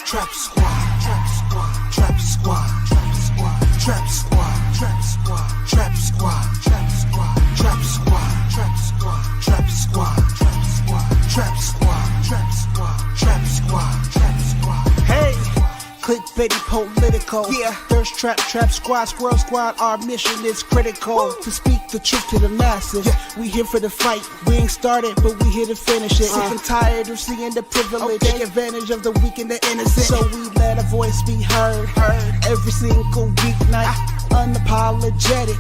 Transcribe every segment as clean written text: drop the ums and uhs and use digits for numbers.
Trap squad, trap squad, trap squad, trap squad, trap squad, trap squad, trap squad, trap squad, trap squad, trap squad, trap squad, trap squad, trap squad, trap squad, trap squad, trap squad. Hey, clickbaity political. Yeah, thirst trap, trap squad, squirrel squad. Our mission is critical to speak the truth to the masses. Yeah. We here for the fight. We ain't started, but we here to finish it. Sick and tired of seeing the privilege. Take advantage of the weak and the innocent. So we let a voice be heard. Every single weeknight. Unapologetic.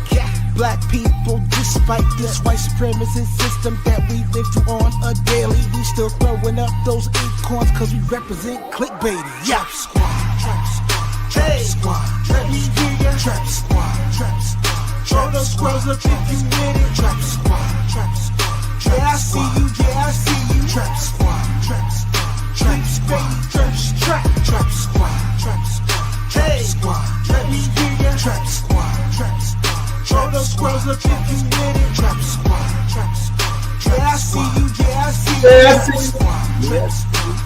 Black people, despite this white supremacist system that we live through on a daily, we still throwing up those acorns cause we represent clickbaity. Trap squad, trap squad, trap squad, let me hear ya. Trap squad, trap squad, throw those squirrels up if you with it. Trap squad, trap squad, yeah I see you, yeah I see you. Trap squad, trap squad, trap squad, trap squad, trap squad, trap squad, let me hear ya. Trap squad, trap squad, throw those squirrels up if you with it. Trap squad, trap squad, yeah I see you, yeah I see you. Yeah, I see you.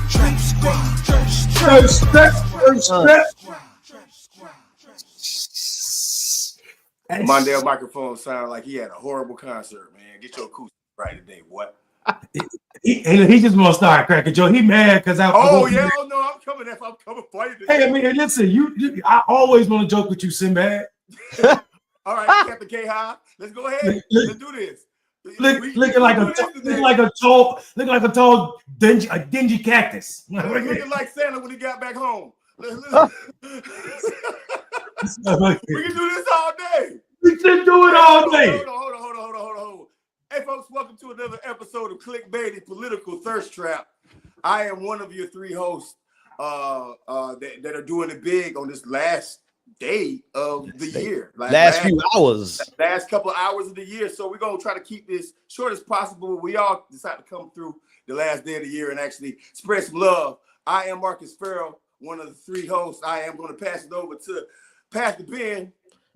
Trap squad, trap squad, trap squad. Mondale microphone sound like he had a horrible concert, man. Get your acoustic right today, what? He just want to start cracking Joe. He mad because I. Oh yeah, oh no, I'm coming for you. Hey, I mean, listen, you I always want to joke with you, Sinbad. All right, Captain K High, let's go ahead. Let's do this. Looking like a tall, dingy cactus. Looking like Santa when he got back home. We can do this all day. We can do it all day. Hold on. Hey, folks, welcome to another episode of Clickbaity Political Thirst Trap. I am one of your three hosts that are doing it big on this last day of the year. Like last few hours. Last couple of hours of the year. So we're going to try to keep this short as possible. We all decided to come through the last day of the year and actually spread some love. I am Marcus Farrell, one of the three hosts. I am going to pass it over to Pastor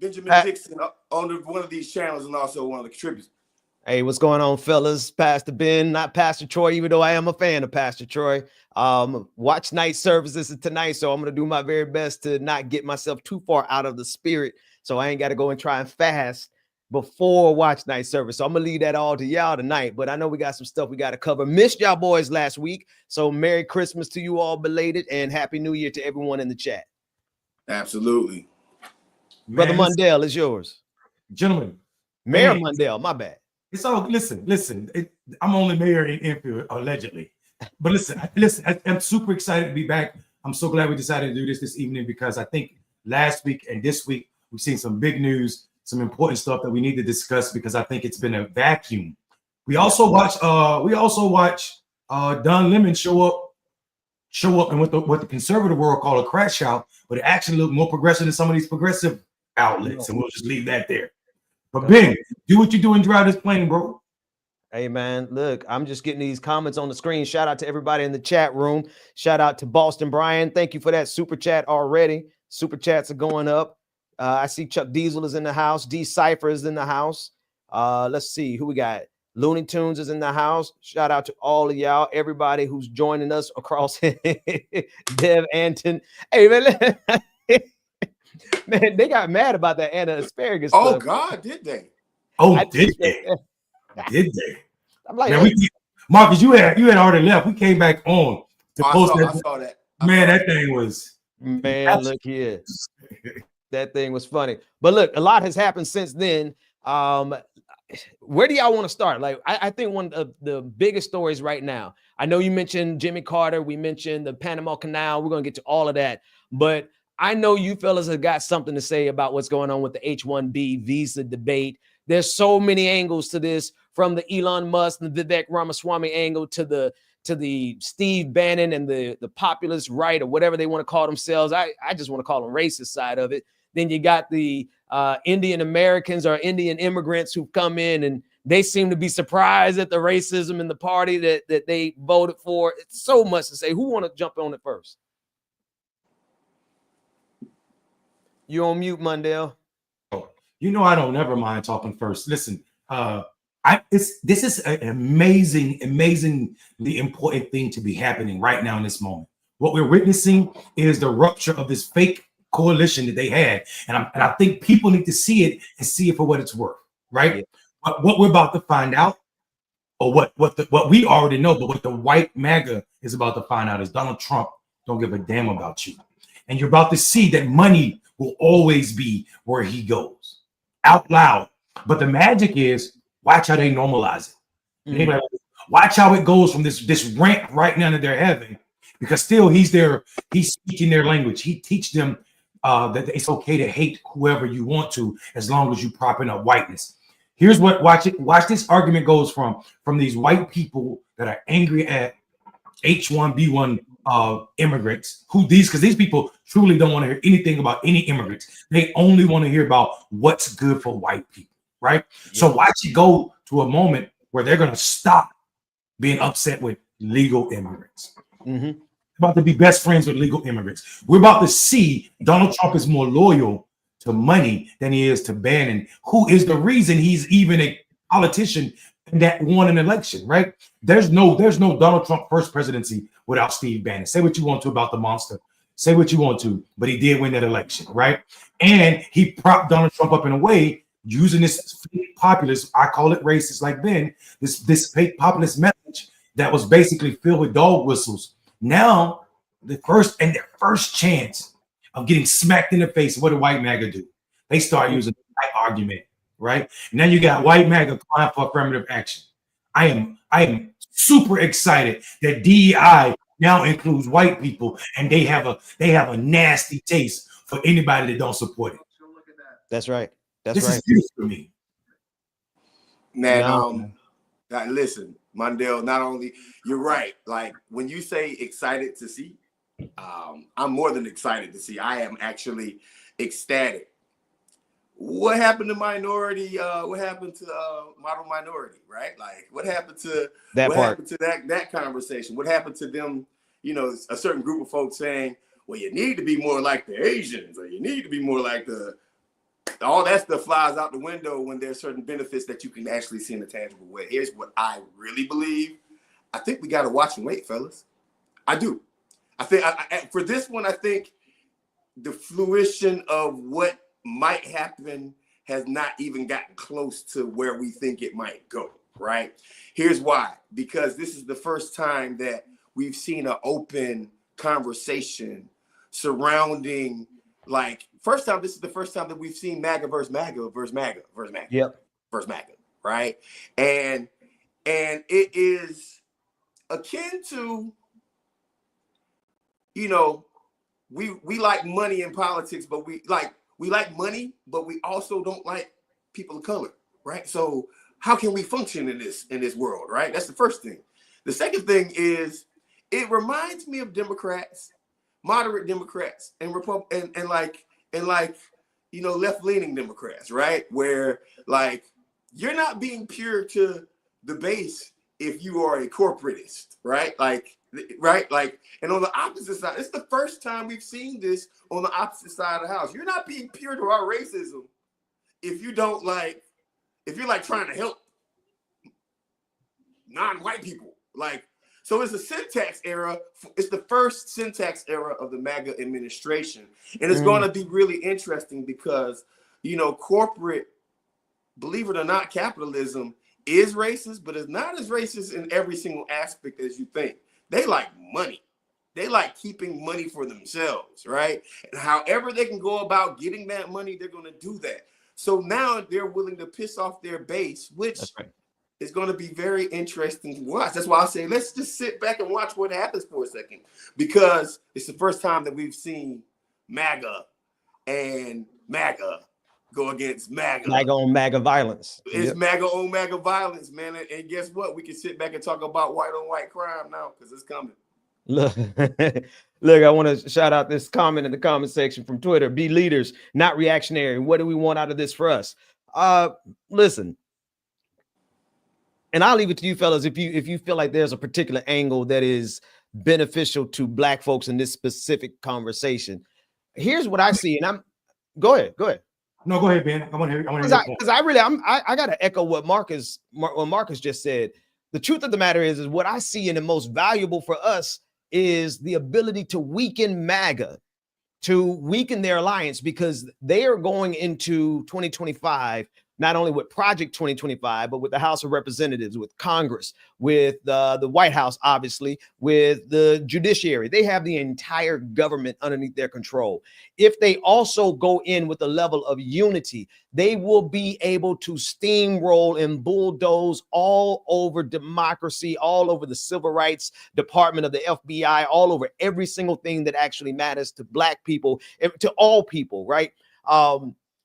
Benjamin Dixon on one of these channels and also one of the contributors. Hey, what's going on, fellas? Pastor Ben, not Pastor Troy, even though I am a fan of Pastor Troy. Watch night services tonight, so I'm going to do my very best to not get myself too far out of the spirit, so I ain't got to go and try and fast before watch night service. So I'm going to leave that all to y'all tonight, but I know we got some stuff we got to cover. Missed y'all boys last week, so Merry Christmas to you all belated, and Happy New Year to everyone in the chat. Absolutely. Brother Mundell, it's yours. Gentlemen. Mayor Mundell, my bad. It's all listen. I'm only mayor in Enfield, allegedly. But listen. I'm super excited to be back. I'm so glad we decided to do this evening because I think last week and this week we've seen some big news, some important stuff that we need to discuss because I think it's been a vacuum. We also watch Don Lemon show up and what the conservative world call a crash out, but it actually looked more progressive than some of these progressive outlets, and we'll just leave that there. But Ben, do what you do and drive this plane, bro. Hey, man, look, I'm just getting these comments on the screen. Shout out to everybody in the chat room. Shout out to Boston Brian. Thank you for that super chat already. Super chats are going up. I see Chuck Diesel is in the house. D Cypher is in the house. Let's see who we got. Looney Tunes is in the house. Shout out to all of y'all, everybody who's joining us across Dev Anton. Hey, man. Man, they got mad about that Anna asparagus stuff. Oh God, did they? Did they? I'm like, man, Marcus, you had already left. We came back on to post that. I saw that. That thing was. Man, look here. That thing was funny. But look, a lot has happened since then. Where do y'all want to start? Like, I think one of the biggest stories right now. I know you mentioned Jimmy Carter. We mentioned the Panama Canal. We're going to get to all of that. But I know you fellas have got something to say about what's going on with the H-1B visa debate. There's so many angles to this, from the Elon Musk and the Vivek Ramaswamy angle to the Steve Bannon and the populist right, or whatever they want to call themselves. I just want to call them racist side of it. Then you got the Indian Americans or Indian immigrants who come in and they seem to be surprised at the racism in the party that they voted for. It's so much to say. Who want to jump on it first? You on mute, Mundell. You know I don't never mind talking first. Listen, this is an amazingly important thing to be happening right now in this moment. What we're witnessing is the rupture of this fake coalition that they had. And I think people need to see it and see it for what it's worth, right? Yeah. But what we're about to find out, or what we already know, but what the white MAGA is about to find out is Donald Trump don't give a damn about you. And you're about to see that money will always be where he goes, out loud. But the magic is, watch how they normalize it. And they be like, watch how it goes from this rant right now that they're having, because still he's speaking their language. He teach them that it's okay to hate whoever you want to, as long as you propping up whiteness. Here's what, watch this argument goes from these white people that are angry at H1B1 immigrants, because these people truly don't want to hear anything about any immigrants. They only want to hear about what's good for white people, right? Yeah. So watch it go to a moment where they're going to stop being upset with legal immigrants. Mm-hmm. About to be best friends with legal immigrants. We're about to see Donald Trump is more loyal to money than he is to Bannon, who is the reason he's even a politician that won an election, right? There's no Donald Trump first presidency without Steve Bannon. Say what you want to about the monster. Say what you want to, but he did win that election, right? And he propped Donald Trump up in a way using this fake populist, I call it racist like Ben, this fake populist message that was basically filled with dog whistles. Now, their first chance of getting smacked in the face, what do white MAGA do? They start using the white argument, right? And then you got white MAGA crying for affirmative action. I am super excited that DEI now includes white people, and they have a nasty taste for anybody that don't support it. That's right. That's this right. Is huge for me. Man, listen, Mondale, not only you're right, like when you say excited to see, I'm more than excited to see. I am actually ecstatic. What happened to minority? What happened to model minority? Right? Like what happened to that conversation? What happened to them? You know, a certain group of folks saying, "Well, you need to be more like the Asians, or you need to be more like the." All that stuff flies out the window when there's certain benefits that you can actually see in a tangible way. Here's what I really believe. I think we got to watch and wait, fellas. I do. I think for this one, I think the fruition of what might happen has not even gotten close to where we think it might go, right? Here's why. Because this is the first time that we've seen an open conversation surrounding, like, this is the first time that we've seen MAGA versus MAGA versus MAGA versus MAGA. Yep. Versus MAGA, right? And it is akin to, you know, we like money in politics, but we like money, but we also don't like people of color, right? So how can we function in this world, right? That's the first thing. The second thing is it reminds me of Democrats, moderate Democrats, and like you know, left-leaning Democrats, right? Where like you're not being pure to the base if you are a corporatist, right? Like, and on the opposite side, it's the first time we've seen this on the opposite side of the house. You're not being pure to our racism if you don't if you're like trying to help non-white people. Like, so it's a syntax era. It's the first syntax era of the MAGA administration. And it's going to be really interesting because, you know, corporate, believe it or not, capitalism is racist, but it's not as racist in every single aspect as you think. They like money. They like keeping money for themselves, right? And however they can go about getting that money, they're going to do that. So now they're willing to piss off their base, which is going to be very interesting to watch. That's why I say, let's just sit back and watch what happens for a second, because it's the first time that we've seen MAGA and MAGA go against MAGA. MAGA on MAGA violence. It's MAGA on MAGA violence, man. And guess what? We can sit back and talk about white on white crime now because it's coming. Look, I want to shout out this comment in the comment section from Twitter. Be leaders, not reactionary. What do we want out of this for us? Listen, and I'll leave it to you fellas if you feel like there's a particular angle that is beneficial to black folks in this specific conversation. Here's what I see, and go ahead. No, go ahead, Ben. I want to hear. Because I got to echo what Marcus just said. The truth of the matter is what I see in the most valuable for us is the ability to weaken MAGA, to weaken their alliance, because they are going into 2025 not only with Project 2025, but with the House of Representatives, with Congress, with the White House, obviously, with the judiciary. They have the entire government underneath their control. If they also go in with a level of unity, they will be able to steamroll and bulldoze all over democracy, all over the civil rights department of the FBI, all over every single thing that actually matters to Black people, to all people, right?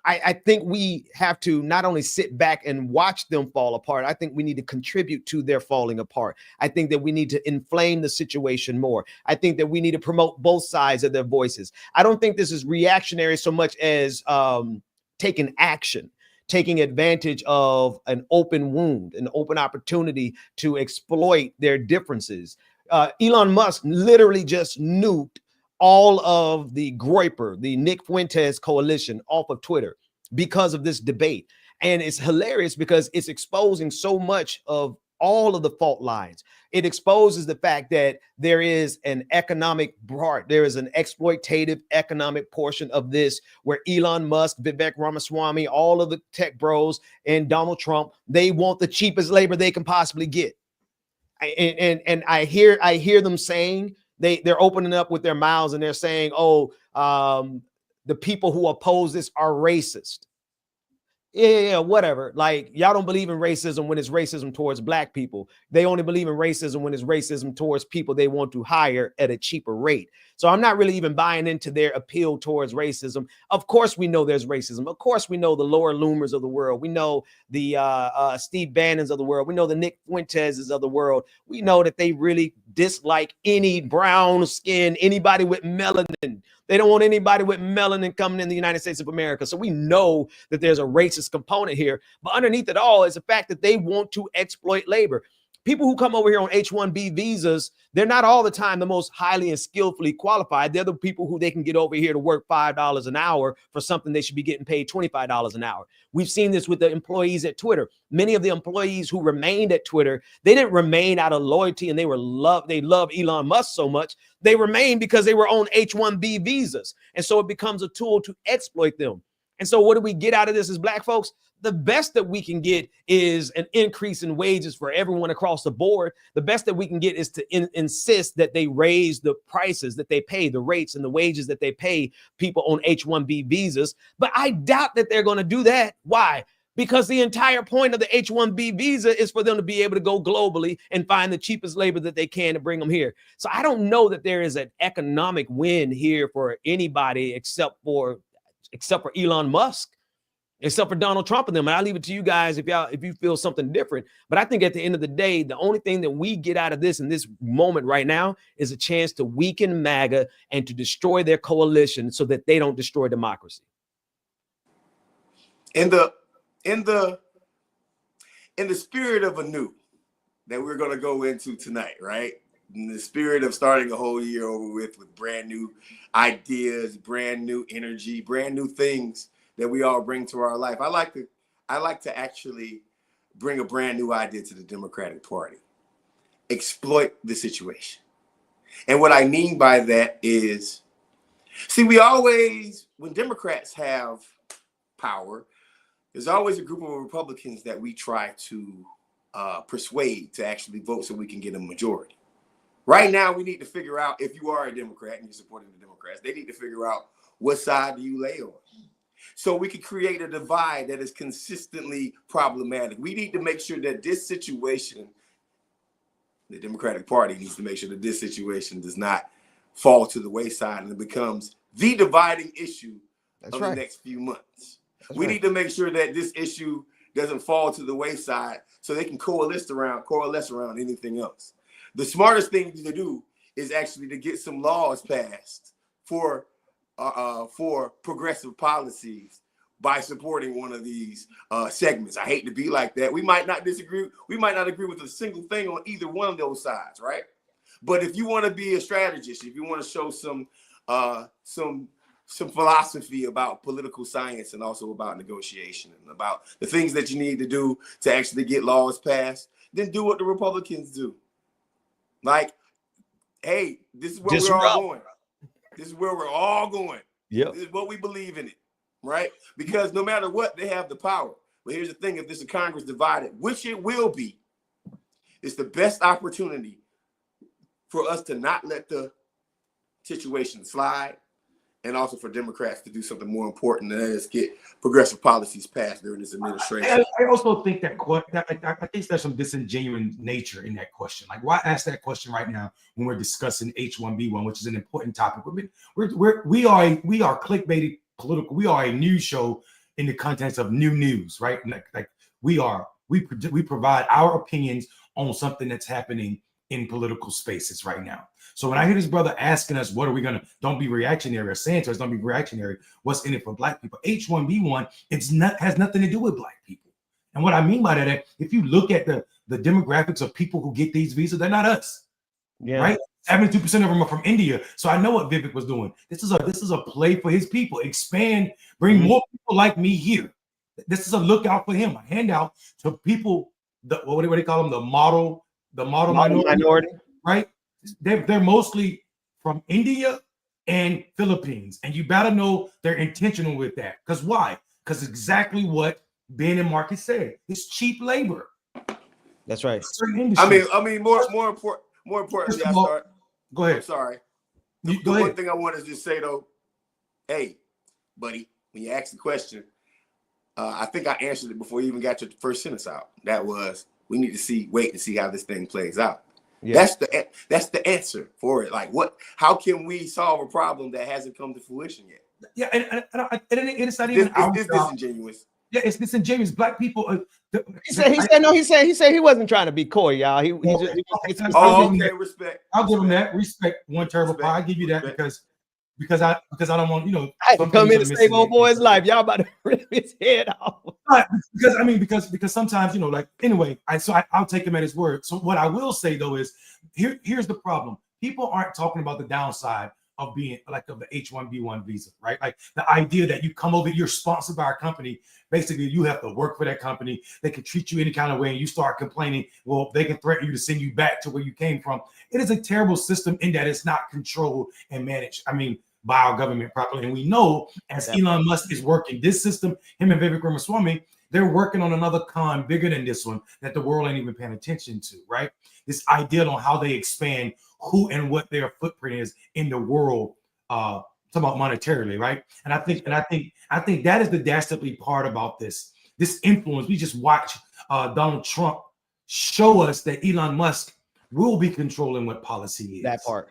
I think we have to not only sit back and watch them fall apart, I think we need to contribute to their falling apart. I think that we need to inflame the situation more. I think that we need to promote both sides of their voices. I don't think this is reactionary so much as taking action, taking advantage of an open wound, an open opportunity to exploit their differences. Elon Musk literally just nuked all of the Groyper, the Nick Fuentes coalition off of Twitter because of this debate. And it's hilarious because it's exposing so much of all of the fault lines. It exposes the fact that there is an economic part, there is an exploitative economic portion of this where Elon Musk, Vivek Ramaswamy, all of the tech bros and Donald Trump, they want the cheapest labor they can possibly get. And I hear them saying, they're opening up with their mouths and they're saying, oh, the people who oppose this are racist. Yeah, whatever. Like, y'all don't believe in racism when it's racism towards Black people. They only believe in racism when it's racism towards people they want to hire at a cheaper rate. So I'm not really even buying into their appeal towards racism. Of course, we know there's racism. Of course, we know the Laura Loomers of the world. We know the Steve Bannons of the world. We know the Nick Fuenteses of the world. We know that they really dislike any brown skin, anybody with melanin. They don't want anybody with melanin coming in the United States of America. So we know that there's a racist component here. But underneath it all is the fact that they want to exploit labor. People who come over here on H-1B visas, they're not all the time the most highly and skillfully qualified. They're the people who they can get over here to work $5 an hour for something they should be getting paid $25 an hour. We've seen this with the employees at Twitter. Many of the employees who remained at Twitter, they didn't remain out of loyalty and they love Elon Musk so much. They remained because they were on H-1B visas. And so it becomes a tool to exploit them. And so what do we get out of this as Black folks? The best that we can get is an increase in wages for everyone across the board. The best that we can get is to insist that they raise the prices that they pay, the rates and the wages that they pay people on H-1B visas. But I doubt that they're going to do that. Why? Because the entire point of the H-1B visa is for them to be able to go globally and find the cheapest labor that they can to bring them here. So I don't know that there is an economic win here for anybody except for Elon Musk, except for Donald Trump and them. And I'll leave it to you guys if you feel something different. But I think at the end of the day, the only thing that we get out of this in this moment right now is a chance to weaken MAGA and to destroy their coalition so that they don't destroy democracy. In the spirit of anew that we're going to go into tonight, right? In the spirit of starting a whole year over with brand new ideas, brand new energy, brand new things that we all bring to our life. I like to actually bring a brand new idea to the Democratic Party. Exploit the situation. And what I mean by that is, see, when Democrats have power, there's always a group of Republicans that we try to persuade to actually vote so we can get a majority. Right now, we need to figure out, if you are a Democrat and you're supporting the Democrats, they need to figure out what side do you lay on. So we can create a divide that is consistently problematic. We need to make sure that this situation, the Democratic Party needs to make sure that this situation does not fall to the wayside and it becomes the dividing issue of the next few months. We need to make sure that this issue doesn't fall to the wayside so they can coalesce around anything else. The smartest thing to do is actually to get some laws passed for progressive policies by supporting one of these segments. I hate to be like that. We might not disagree. We might not agree with a single thing on either one of those sides, right? But if you want to be a strategist, if you want to show some philosophy about political science and also about negotiation and about the things that you need to do to actually get laws passed, then do what the Republicans do. Like, hey, this is where Just we're all rough. going. This is where we're all going. Yep. This is what we believe in it, right? Because no matter what, they have the power. But here's the thing: if this is Congress divided, which it will be, it's the best opportunity for us to not let the situation slide, and also for Democrats to do something more important, and that is get progressive policies passed during this administration. I also think that I think there's some disingenuous nature in that question. Like, why ask that question right now when we're discussing H1B1, which is an important topic? We are clickbaity political. We are a news show in the context of new news, right? Like we provide our opinions on something that's happening in political spaces right now. So when I hear this brother asking us, what are we gonna, don't be reactionary, or saying to us, don't be reactionary, what's in it for black people? H1B1, has nothing to do with black people. And what I mean by that, if you look at the demographics of people who get these visas, they're not us. Yeah. Right? 72% of them are from India. So I know what Vivek was doing. This is a play for his people. Expand, bring more people like me here. This is a lookout for him, a handout to people, what do they call them? The model minority, right? They're mostly from India and Philippines, and you better know they're intentional with that. Because why? Because exactly what Ben and Marcus said. It's cheap labor. That's right. I mean, more importantly, I start. Go ahead. I'm sorry. Go ahead. One thing I want to just say though, hey, buddy, when you asked the question, I think I answered it before you even got your first sentence out. That was, we need to wait and see how this thing plays out. Yeah. That's the answer for it. Like, how can we solve a problem that hasn't come to fruition yet? Yeah, and it's not even it's disingenuous. Yeah, it's disingenuous. Black people. He said he wasn't trying to be coy, y'all. Respect. I'll give him that respect. One terrible pie. I give you that because I don't want, I had to come in to save old boy's life. Y'all about to rip his head off. Because sometimes, anyway, I'll take him at his word. So what I will say though is here's the problem. People aren't talking about the downside of being of the H1B1 visa, right? Like the idea that you come over, you're sponsored by a company. Basically, you have to work for that company. They can treat you any kind of way, and you start complaining. Well, they can threaten you to send you back to where you came from. It is a terrible system in that it's not controlled and managed. By our government properly. And we know as Elon Musk is working this system, him and Vivek Ramaswamy, they're working on another con bigger than this one that the world ain't even paying attention to, right? This idea on how they expand who and what their footprint is in the world, talking about monetarily, right? And I think that is the dastardly part about this influence. We just watch Donald Trump show us that Elon Musk will be controlling what policy is. That part.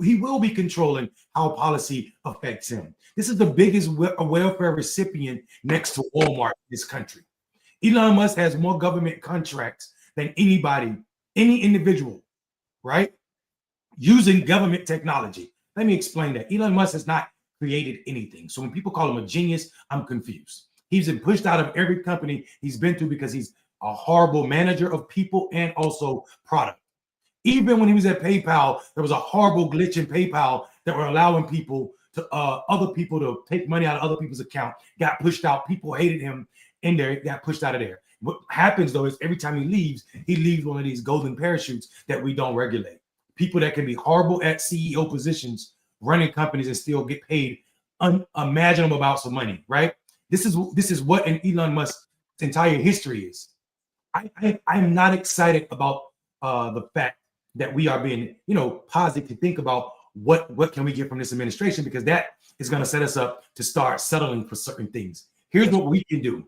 He will be controlling how policy affects him. This is the biggest welfare recipient next to Walmart in this country. Elon Musk has more government contracts than anybody, any individual, right? Using government technology. Let me explain that. Elon Musk has not created anything. So when people call him a genius, I'm confused. He's been pushed out of every company he's been to because he's a horrible manager of people and also product. Even when he was at PayPal, there was a horrible glitch in PayPal that were allowing people to other people to take money out of other people's account. Got pushed out. People hated him in there. Got pushed out of there. What happens though is every time he leaves one of these golden parachutes that we don't regulate. People that can be horrible at CEO positions, running companies, and still get paid unimaginable amounts of money. Right? This is what an Elon Musk's entire history is. I'm not excited about the fact that we are being, positive to think about what can we get from this administration, because that is going to set us up to start settling for certain things. Here's what we can do.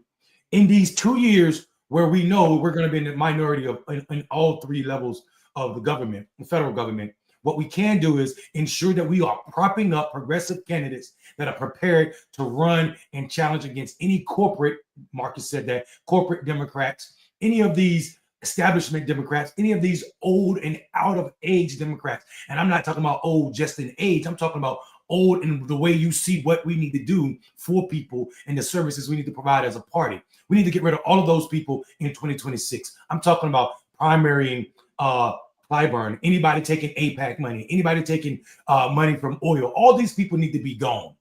In these 2 years where we know we're going to be in the minority in all three levels of the government, the federal government, what we can do is ensure that we are propping up progressive candidates that are prepared to run and challenge against any corporate, Marcus said that, corporate Democrats, any of these establishment Democrats, any of these old and out of age Democrats. And I'm not talking about old just in age. I'm talking about old in the way you see what we need to do for people and the services we need to provide as a party. We need to get rid of all of those people in 2026. I'm talking about primarying Clyburn, anybody taking APAC money, anybody taking money from oil. All these people need to be gone.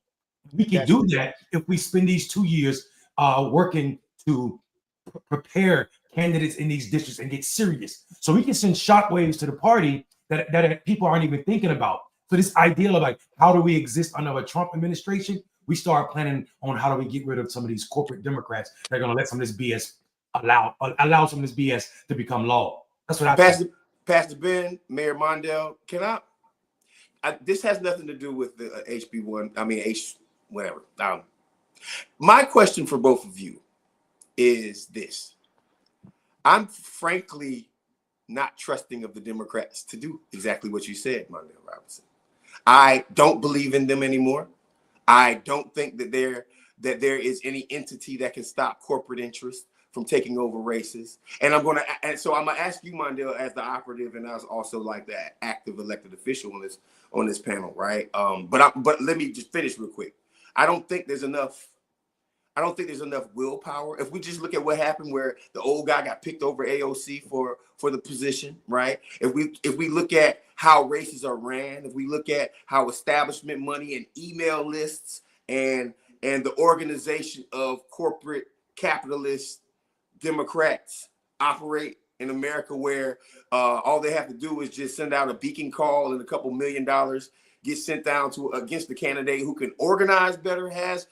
We can do that if we spend these 2 years working to prepare candidates in these districts and get serious. So we can send shockwaves to the party that people aren't even thinking about. So this idea of like, how do we exist under a Trump administration? We start planning on how do we get rid of some of these corporate Democrats that are going to let some of this BS allow some of this BS to become law. That's what I think. Pastor Ben, Mayor Mondale, this has nothing to do with the HB1. I mean, whatever. My question for both of you is this. I'm frankly not trusting of the Democrats to do exactly what you said, Mondale Robinson. I don't believe in them anymore. I don't think that there is any entity that can stop corporate interest from taking over races. And so I'm gonna ask you, Mondale, as the operative and as also like the active elected official on this panel, right? But let me just finish real quick. I don't think there's enough willpower. If we just look at what happened where the old guy got picked over AOC for the position, right? If we look at how races are ran, if we look at how establishment money and email lists and the organization of corporate capitalist Democrats operate in America, where all they have to do is just send out a beacon call and a couple $1 million get sent down against the candidate who can organize better, has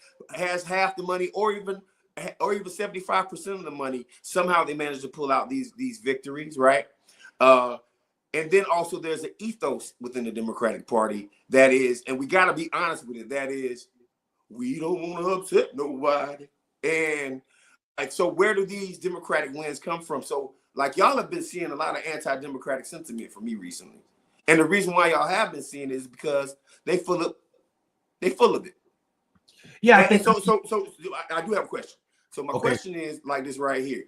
half the money, or even 75% of the money. Somehow they manage to pull out these victories, right? And then also there's an ethos within the Democratic Party that is, and we got to be honest with it, that is, we don't want to upset nobody. And like, so where do these Democratic wins come from? So like, y'all have been seeing a lot of anti-Democratic sentiment from me recently. And the reason why y'all have been seeing it is because they full of it. Yeah, I do have a question. So my question is like this right here.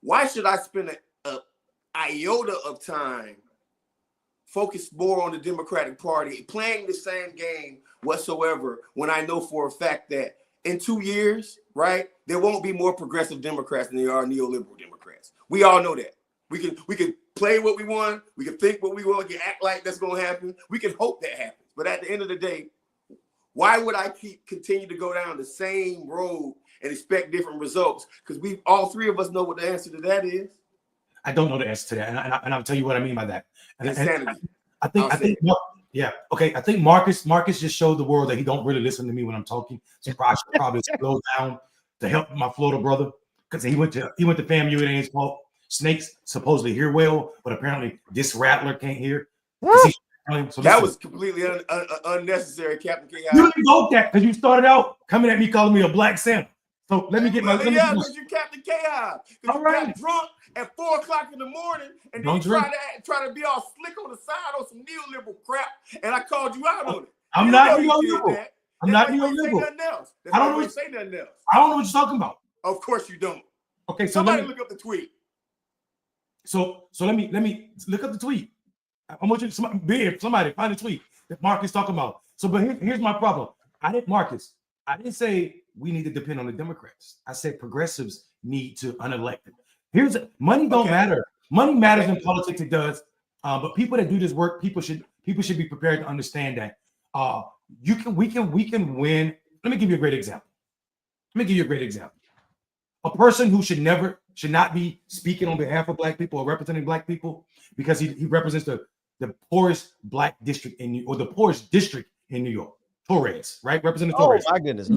Why should I spend a iota of time focused more on the Democratic Party, playing the same game whatsoever, when I know for a fact that in 2 years, right, there won't be more progressive Democrats than there are neoliberal Democrats. We all know that. We can play what we want. We can think what we want. We can act like that's going to happen. We can hope that happens. But at the end of the day, why would I continue to go down the same road and expect different results? Because all three of us know what the answer to that is. I don't know the answer to that, and I'll tell you what I mean by that. Insanity. I think Marcus just showed the world that he don't really listen to me when I'm talking. So I should probably slow down to help my Florida brother, because he went to FAMU. It ain't his fault. Snakes supposedly hear well, but apparently this rattler can't hear. So that was completely unnecessary, Captain K. You didn't vote that because you started out coming at me calling me a black Santa. So let me get my. Because you're Captain Chaos. Because you right. got drunk at 4:00 in the morning, and then you try to be all slick on the side on some neoliberal crap, and I called you out on it. I'm not neoliberal. I'm not neoliberal. I don't know say nothing else. I don't know what you're talking about. Of course you don't. Okay, so somebody look up the tweet. So let me look up the tweet. I want you to somebody find the tweet that Marcus talking about. So, but here's my problem. I didn't say we need to depend on the Democrats. I said progressives need to unelected. Money don't matter. Money matters in politics. It does. But people that do this work, people should be prepared to understand that we can win. Let me give you a great example. A person who should not be speaking on behalf of black people or representing black people because he represents the poorest black district or the poorest district in New York. Torres, right? Representing Torres. Oh my goodness.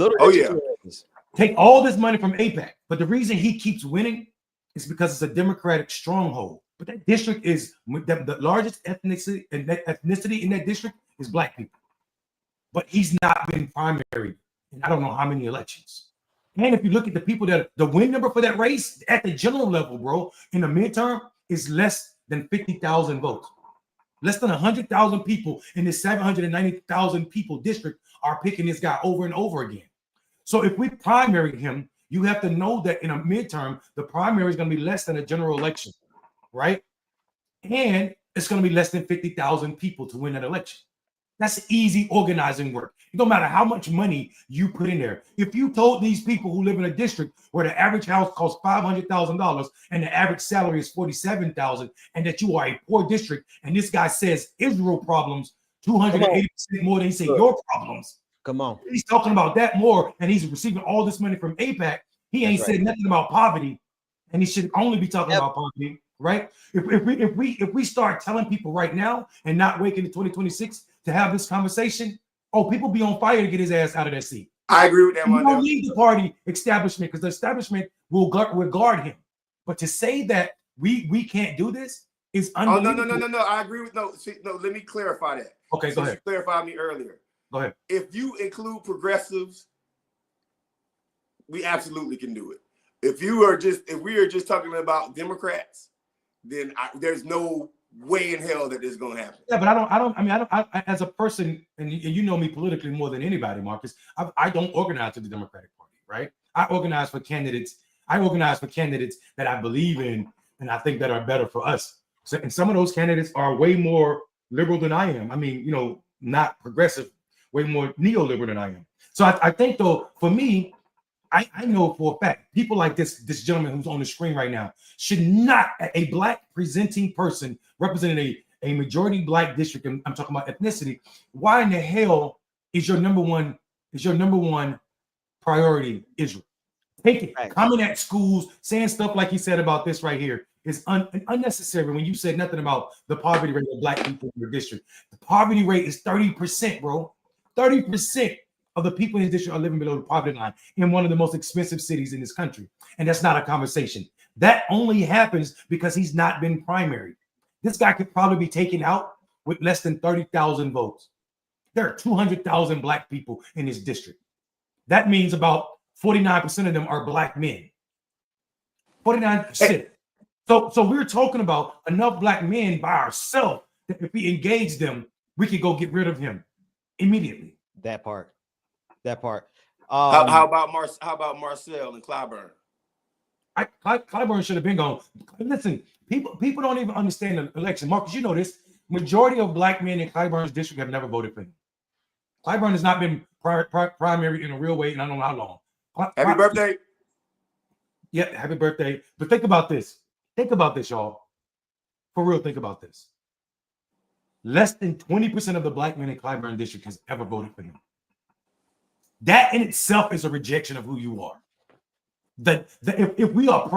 Take all this money from AIPAC. But the reason he keeps winning is because it's a Democratic stronghold. But that district is the largest ethnicity in that district is black people. But he's not been primary in I don't know how many elections. And if you look at the people that the win number for that race at the general level, bro, in the midterm is less than 50,000 votes. Less than 100,000 people in this 790,000 people district are picking this guy over and over again. So if we primary him, you have to know that in a midterm, the primary is going to be less than a general election, right? And it's going to be less than 50,000 people to win that election. That's easy organizing work. It don't matter how much money you put in there. If you told these people who live in a district where the average house costs $500,000 and the average salary is $47,000, and that you are a poor district, and this guy says Israel problems 280% more than he said your problems. Come on. He's talking about that more, and he's receiving all this money from AIPAC. He ain't said nothing about poverty, and he should only be talking about poverty. right? If we start telling people right now and not waiting to 2026 to have this conversation, oh, people be on fire to get his ass out of that seat. I agree with that You one. don't need the party establishment because the establishment will guard him. But to say that we can't do this is unbelievable. Oh, no. I agree with no. Let me clarify that. Okay, go ahead. You clarified me earlier. Go ahead. If you include progressives, we absolutely can do it. If we are just talking about Democrats, then there's no way in hell that this is going to happen. Yeah, but I as a person, and you know me politically more than anybody, Marcus, I don't organize to the Democratic Party, right? I organize for candidates that I believe in and I think that are better for us. So, and some of those candidates are way more liberal than I am. I mean, not progressive, way more neoliberal than I am. So I think, though, for me, I know for a fact, people like this gentleman who's on the screen right now should not, a black presenting person representing a majority black district, and I'm talking about ethnicity. Why in the hell is your number one priority Israel? Take it. Right. Coming at schools, saying stuff like he said about this right here is unnecessary when you said nothing about the poverty rate of black people in your district. The poverty rate is 30%, bro. 30% of the people in his district are living below the poverty line in one of the most expensive cities in this country. And that's not a conversation. That only happens because he's not been primary. This guy could probably be taken out with less than 30,000 votes. There are 200,000 black people in his district. That means about 49% of them are black men. 49%. So we're talking about enough black men by ourselves that if we engage them, we could go get rid of him immediately. That part. How about Marcel and Clyburn? Clyburn should have been gone. Listen, people don't even understand the election. Marcus, you know this. Majority of black men in Clyburn's district have never voted for him. Clyburn has not been primary in a real way, and I don't know how long. Happy birthday. Yeah, happy birthday. But think about this. Think about this, y'all. For real, think about this. Less than 20% of the black men in Clyburn district has ever voted for him. That in itself is a rejection of who you are. If we are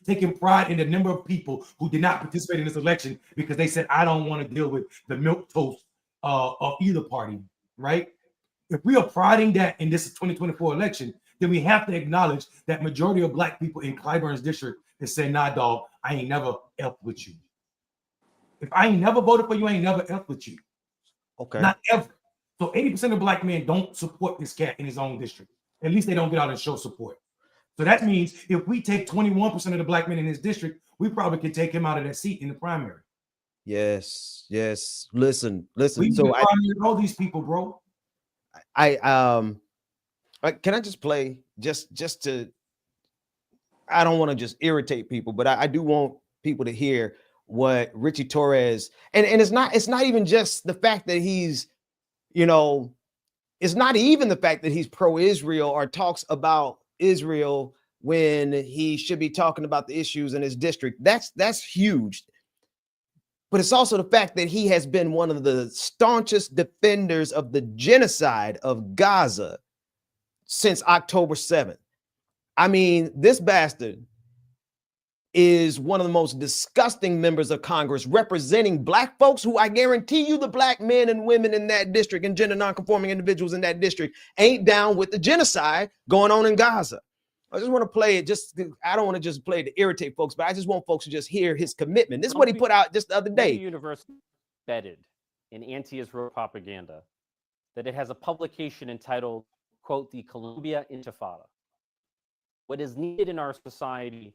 taking pride in the number of people who did not participate in this election because they said, I don't want to deal with the milquetoast of either party, right? If we are priding that in this 2024 election, then we have to acknowledge that majority of black people in Clyburn's district is saying, nah, dog, I ain't never effed with you. If I ain't never voted for you, I ain't never effed with you. Okay. Not ever. So 80% of black men don't support this cat in his own district. At least they don't get out and show support. So that means if we take 21% of the black men in his district, we probably can take him out of that seat in the primary. Yes. Listen. We So I all these people, bro. Can I just play just to, I don't want to just irritate people, but I do want people to hear what Richie Torres, and it's not even just the fact that he's, it's not even the fact that he's pro-Israel or talks about Israel when he should be talking about the issues in his district. That's huge. But it's also the fact that he has been one of the staunchest defenders of the genocide of Gaza since October 7th. I mean, this bastard is one of the most disgusting members of Congress representing black folks who I guarantee you the black men and women in that district and gender nonconforming individuals in that district ain't down with the genocide going on in Gaza. I just want to play it. I don't want to just play it to irritate folks, but I just want folks to just hear his commitment. This is what he put out just the other day. The university embedded in anti-Israel propaganda that it has a publication entitled, quote, "The Columbia Intifada." What is needed in our society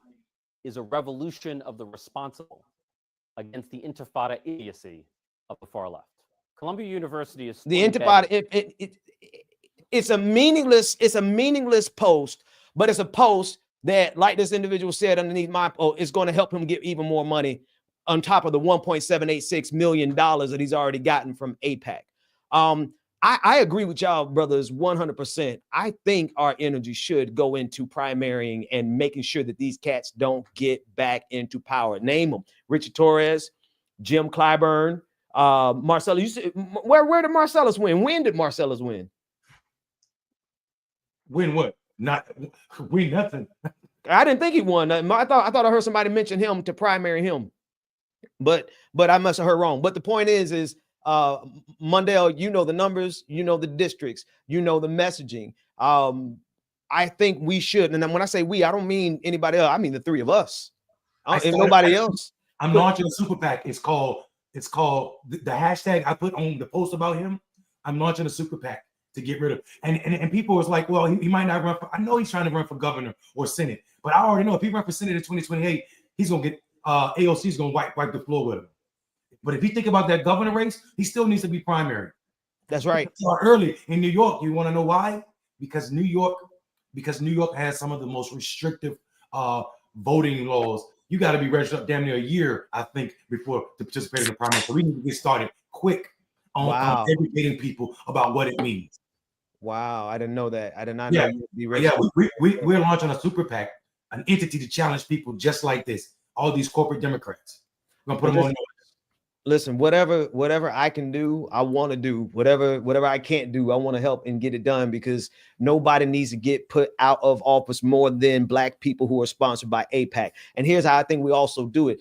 is a revolution of the responsible against the intifada idiocy of the far left. Columbia University is the intifada. It's a meaningless post, but it's a post that, like this individual said underneath my post, is going to help him get even more money on top of the $1.786 million that he's already gotten from AIPAC. I agree with y'all, brothers, 100%. I think our energy should go into primarying and making sure that these cats don't get back into power. Name them: Richard Torres, Jim Clyburn, Marcellus. You said, where did Marcellus win? When did Marcellus win? Win what? Not win nothing. I didn't think he won. I thought I heard somebody mention him to primary him, but I must have heard wrong. But the point is Mundell, you know the numbers, you know the districts, you know the messaging. I think we should, and then when I say we, I don't mean anybody else. I mean the three of us, and nobody else. I'm launching a super PAC. It's called the hashtag I put on the post about him. I'm launching a super PAC to get rid of. And people was like, well, he might not run for. I know he's trying to run for governor or senate, but I already know if he runs for senate in 2028, he's gonna get AOC is gonna wipe the floor with him. But if you think about that governor race, he still needs to be primary. That's right. Early in New York, you want to know why? Because New York has some of the most restrictive voting laws. You got to be registered damn near a year, I think, before to participate in the primary. So we need to get started quick on educating people about what it means. Wow, I didn't know that. I did not know you'd be registered. Yeah, we're launching a super PAC, an entity to challenge people just like this. All these corporate Democrats. We're gonna put them on. Listen, whatever I can do, I want to do. Whatever I can't do, I want to help and get it done, because nobody needs to get put out of office more than Black people who are sponsored by AIPAC. And here's how I think we also do it.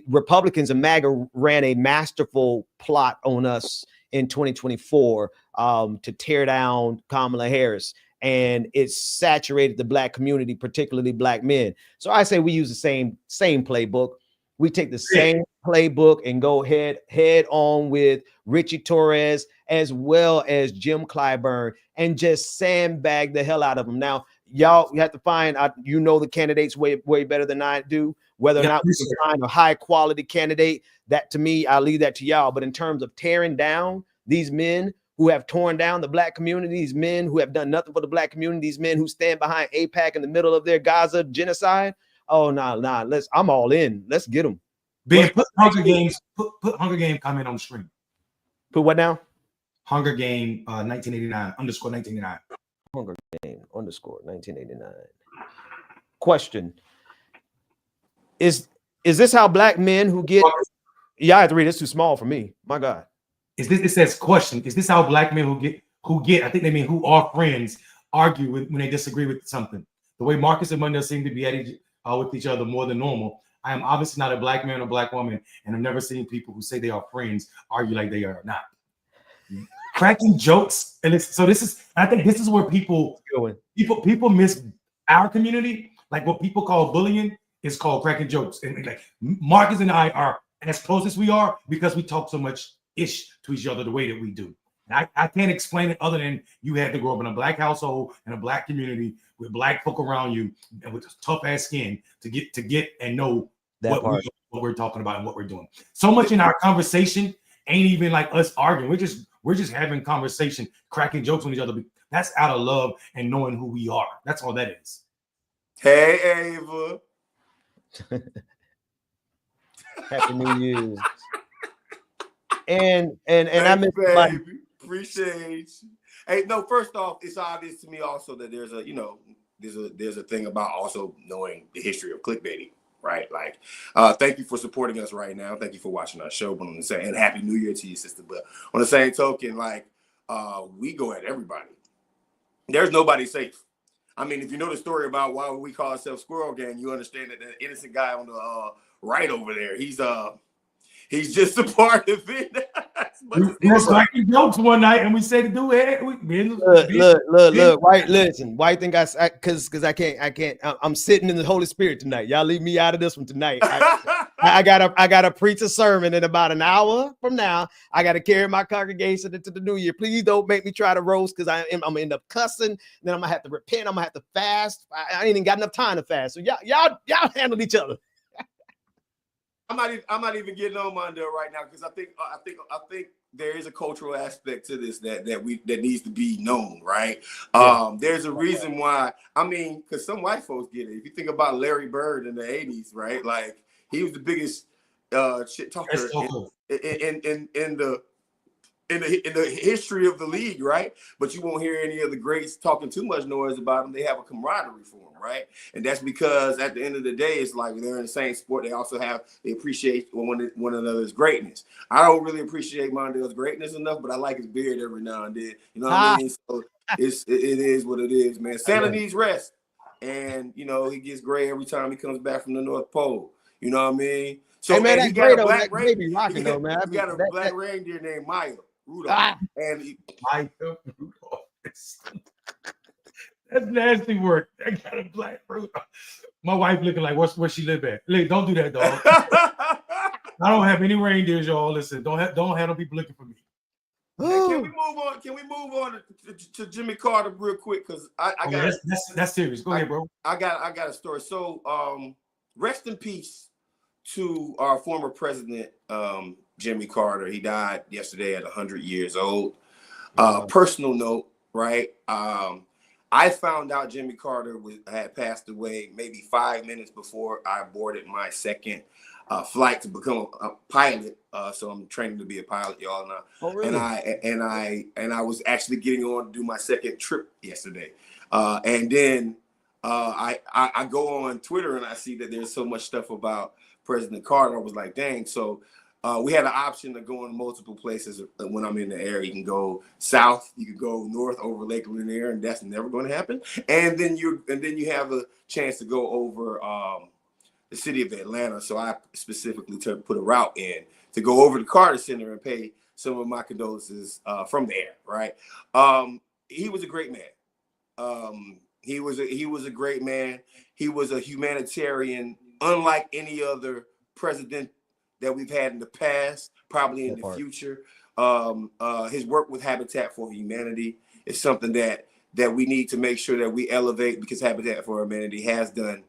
Republicans and MAGA ran a masterful plot on us in 2024 to tear down Kamala Harris. And it saturated the Black community, particularly Black men. So I say we use the same playbook. We take the same playbook and go head on with Richie Torres as well as Jim Clyburn and just sandbag the hell out of them. Now, y'all, you have to find out, you know, the candidates way better than I do. Whether or not we can find a high quality candidate, that to me, I'll leave that to y'all. But in terms of tearing down these men who have torn down the Black community, these men who have done nothing for the Black community, these men who stand behind AIPAC in the middle of their Gaza genocide. Oh, nah. I'm all in. Let's get them. Ben, put Hunger Games. Put Hunger Game comment on the stream. Put what now? Hunger Game 1989 _ 1989. Hunger Game _ 1989. Question: Is this how Black men who get? Yeah, I have to read. It's too small for me. My God. Is this? It says question: Is this how Black men who get? I think they mean who are friends argue when they disagree with something. The way Marcus and Mundell seem to be with each other more than normal. I am obviously not a Black man or Black woman, and I've never seen people who say they are friends argue like they are not. Cracking jokes, and I think this is where people miss our community. Like what people call bullying is called cracking jokes. And like Marcus and I are as close as we are because we talk so much ish to each other the way that we do. And I can't explain it other than you had to grow up in a Black household and a Black community with Black folk around you and with tough ass skin to get and know what we're talking about and what we're doing. So much in our conversation ain't even like us arguing. We're just having conversation, cracking jokes on each other. That's out of love and knowing who we are. That's all that is. Hey, Ava. Happy New Year. And I miss baby. Appreciate you. Hey, no, first off, it's obvious to me also that there's a thing about also knowing the history of clickbaiting, right? Like, thank you for supporting us right now. Thank you for watching our show. But on the same, and Happy New Year to you, sister. But on the same token, like, we go at everybody. There's nobody safe. I mean, if you know the story about why we call ourselves Squirrel Gang, you understand that the innocent guy on the right over there, he's just a part of it. We were cracking jokes one night, and we said to do it. Look, White. Listen, White think because I can't. I'm sitting in the Holy Spirit tonight. Y'all leave me out of this one tonight. I gotta preach a sermon in about an hour from now. I gotta carry my congregation into the new year. Please don't make me try to roast because I'm gonna end up cussing. Then I'm gonna have to repent. I'm gonna have to fast. I ain't even got enough time to fast. So y'all handle each other. I'm not even getting on Mundell right now because I think there is a cultural aspect to this that needs to be known, right? Yeah. There's a reason why. I mean, because some white folks get it. If you think about Larry Bird in the '80s, right? Like he was the biggest shit talker in the history of the league, right? But you won't hear any of the greats talking too much noise about them. They have a camaraderie for them, right? And that's because at the end of the day, it's like they're in the same sport. They appreciate one another's greatness. I don't really appreciate Mondale's greatness enough, but I like his beard every now and then. You know what I mean? So it is what it is, man. Santa needs rest. and you know he gets gray every time he comes back from the North Pole. You know what I mean? So Hey man, and he that got a Grado, black that gray be reindeer. rocking though, man. He got a black reindeer named Maya Rudolph, Ah, and he, Maya Rudolph. That's nasty work. I got a black Rudolph. My wife looking like, where she live at? Look, don't do that, dog. I don't have any reindeers, y'all. Listen, don't have no people looking for me. Can we move on? Can we move on to Jimmy Carter real quick? Because I got that's serious. Go ahead, bro. I got a story. So rest in peace to our former president, Jimmy Carter. He died yesterday at 100 years old. Personal note, right? I found out Jimmy Carter had passed away maybe 5 minutes before I boarded my second flight to become a pilot. So I'm training to be a pilot, y'all know. Oh, really? And I was actually getting on to do my second trip yesterday. And then I go on Twitter and I see that there's so much stuff about President Carter. I was like, dang. So we had an option to go in multiple places when I'm in the air. You can go south, you can go north over Lake Lanier, and that's never going to happen. And then you have a chance to go over the city of Atlanta. So I specifically put a route in to go over to Carter Center and pay some of my condolences from the air. Right? He was a great man. He was a great man. He was a humanitarian, unlike any other president that we've had in the past, probably in the future. His work with Habitat for Humanity is something that we need to make sure that we elevate, because Habitat for Humanity has done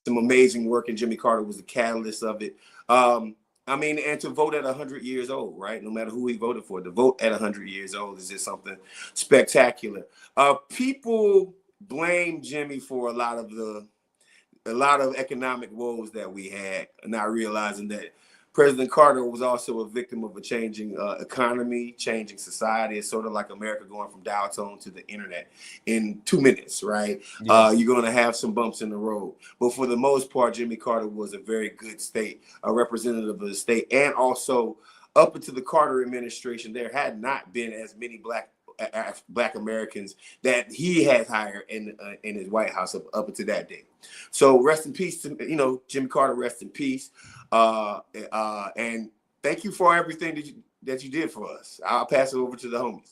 some amazing work, and Jimmy Carter was the catalyst of it. I mean, and to vote at 100 years old, right? No matter who he voted for, to vote at 100 years old is just something spectacular. People blame Jimmy for a lot of economic woes that we had, not realizing that President Carter was also a victim of a changing economy, changing society. It's sort of like America going from dial tone to the internet in 2 minutes, right? Yeah. You're going to have some bumps in the road. But for the most part, Jimmy Carter was a very good a representative of the state. And also, up until the Carter administration, there had not been as many Black Americans that he has hired in his White House up until that day. So rest in peace to Jimmy Carter. Rest in peace, and thank you for everything that you did for us. I'll pass it over to the homies.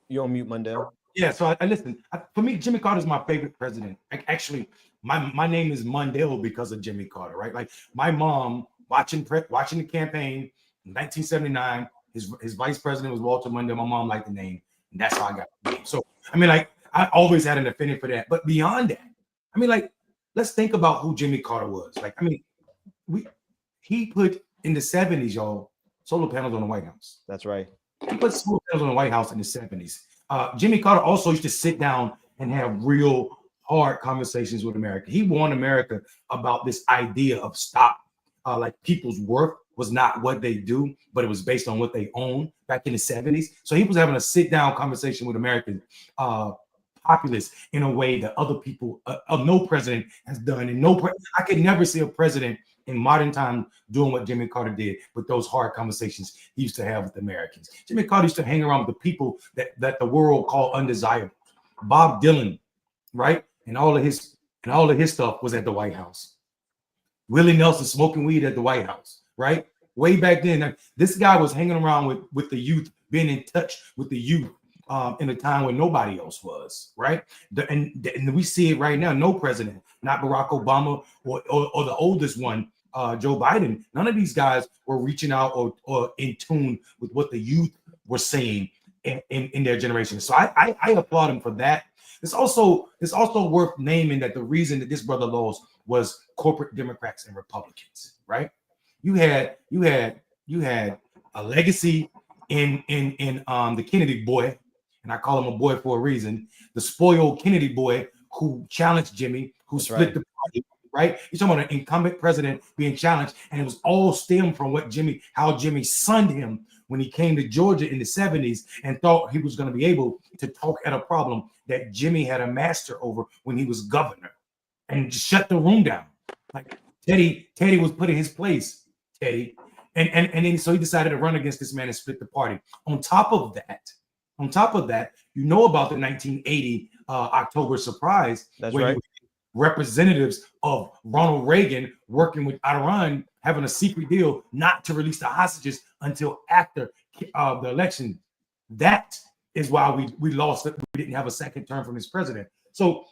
You on mute, Mundell? Yeah. So I listen. For me, Jimmy Carter is my favorite president. Actually, my name is Mundell because of Jimmy Carter. Right? Like my mom watching the campaign in 1979. His vice president was Walter Mundell. My mom liked the name, and that's how I got the name. So I mean, like, I always had an affinity for that. But beyond that, I mean, like, let's think about who Jimmy Carter was. Like, I mean, he put in the 70s, y'all, solar panels on the White House. That's right. He put solar panels on the White House in the 70s. Jimmy Carter also used to sit down and have real hard conversations with America. He warned America about this idea of stop. Like, people's worth was not what they do, but it was based on what they own back in the 70s. So he was having a sit-down conversation with American populace in a way that other people, no president has done. And I could never see a president in modern time doing what Jimmy Carter did with those hard conversations he used to have with Americans. Jimmy Carter used to hang around with the people that the world called undesirable. Bob Dylan, right? And all of his stuff was at the White House. Willie Nelson smoking weed at the White House, right? Way back then, this guy was hanging around with the youth, being in touch with the youth in a time when nobody else was, right? And we see it right now. No president, not Barack Obama or the oldest one, Joe Biden. None of these guys were reaching out or in tune with what the youth were saying in their generation. So I applaud him for that. It's also worth naming that the reason that this brother lost was corporate Democrats and Republicans, right? You had a legacy in the Kennedy boy, and I call him a boy for a reason, the spoiled Kennedy boy who challenged Jimmy, who split the party, right? You're talking about an incumbent president being challenged, and it was all stemmed from how Jimmy sunned him when he came to Georgia in the 70s and thought he was going to be able to talk at a problem that Jimmy had a master over when he was governor, and shut the room down. Like Teddy was put in his place, Teddy. And then so he decided to run against this man and split the party. On top of that, you know about the 1980 October surprise. That's where right. you representatives of Ronald Reagan working with Iran, having a secret deal not to release the hostages until after the election. That is why we lost it. We didn't have a second term from his president. So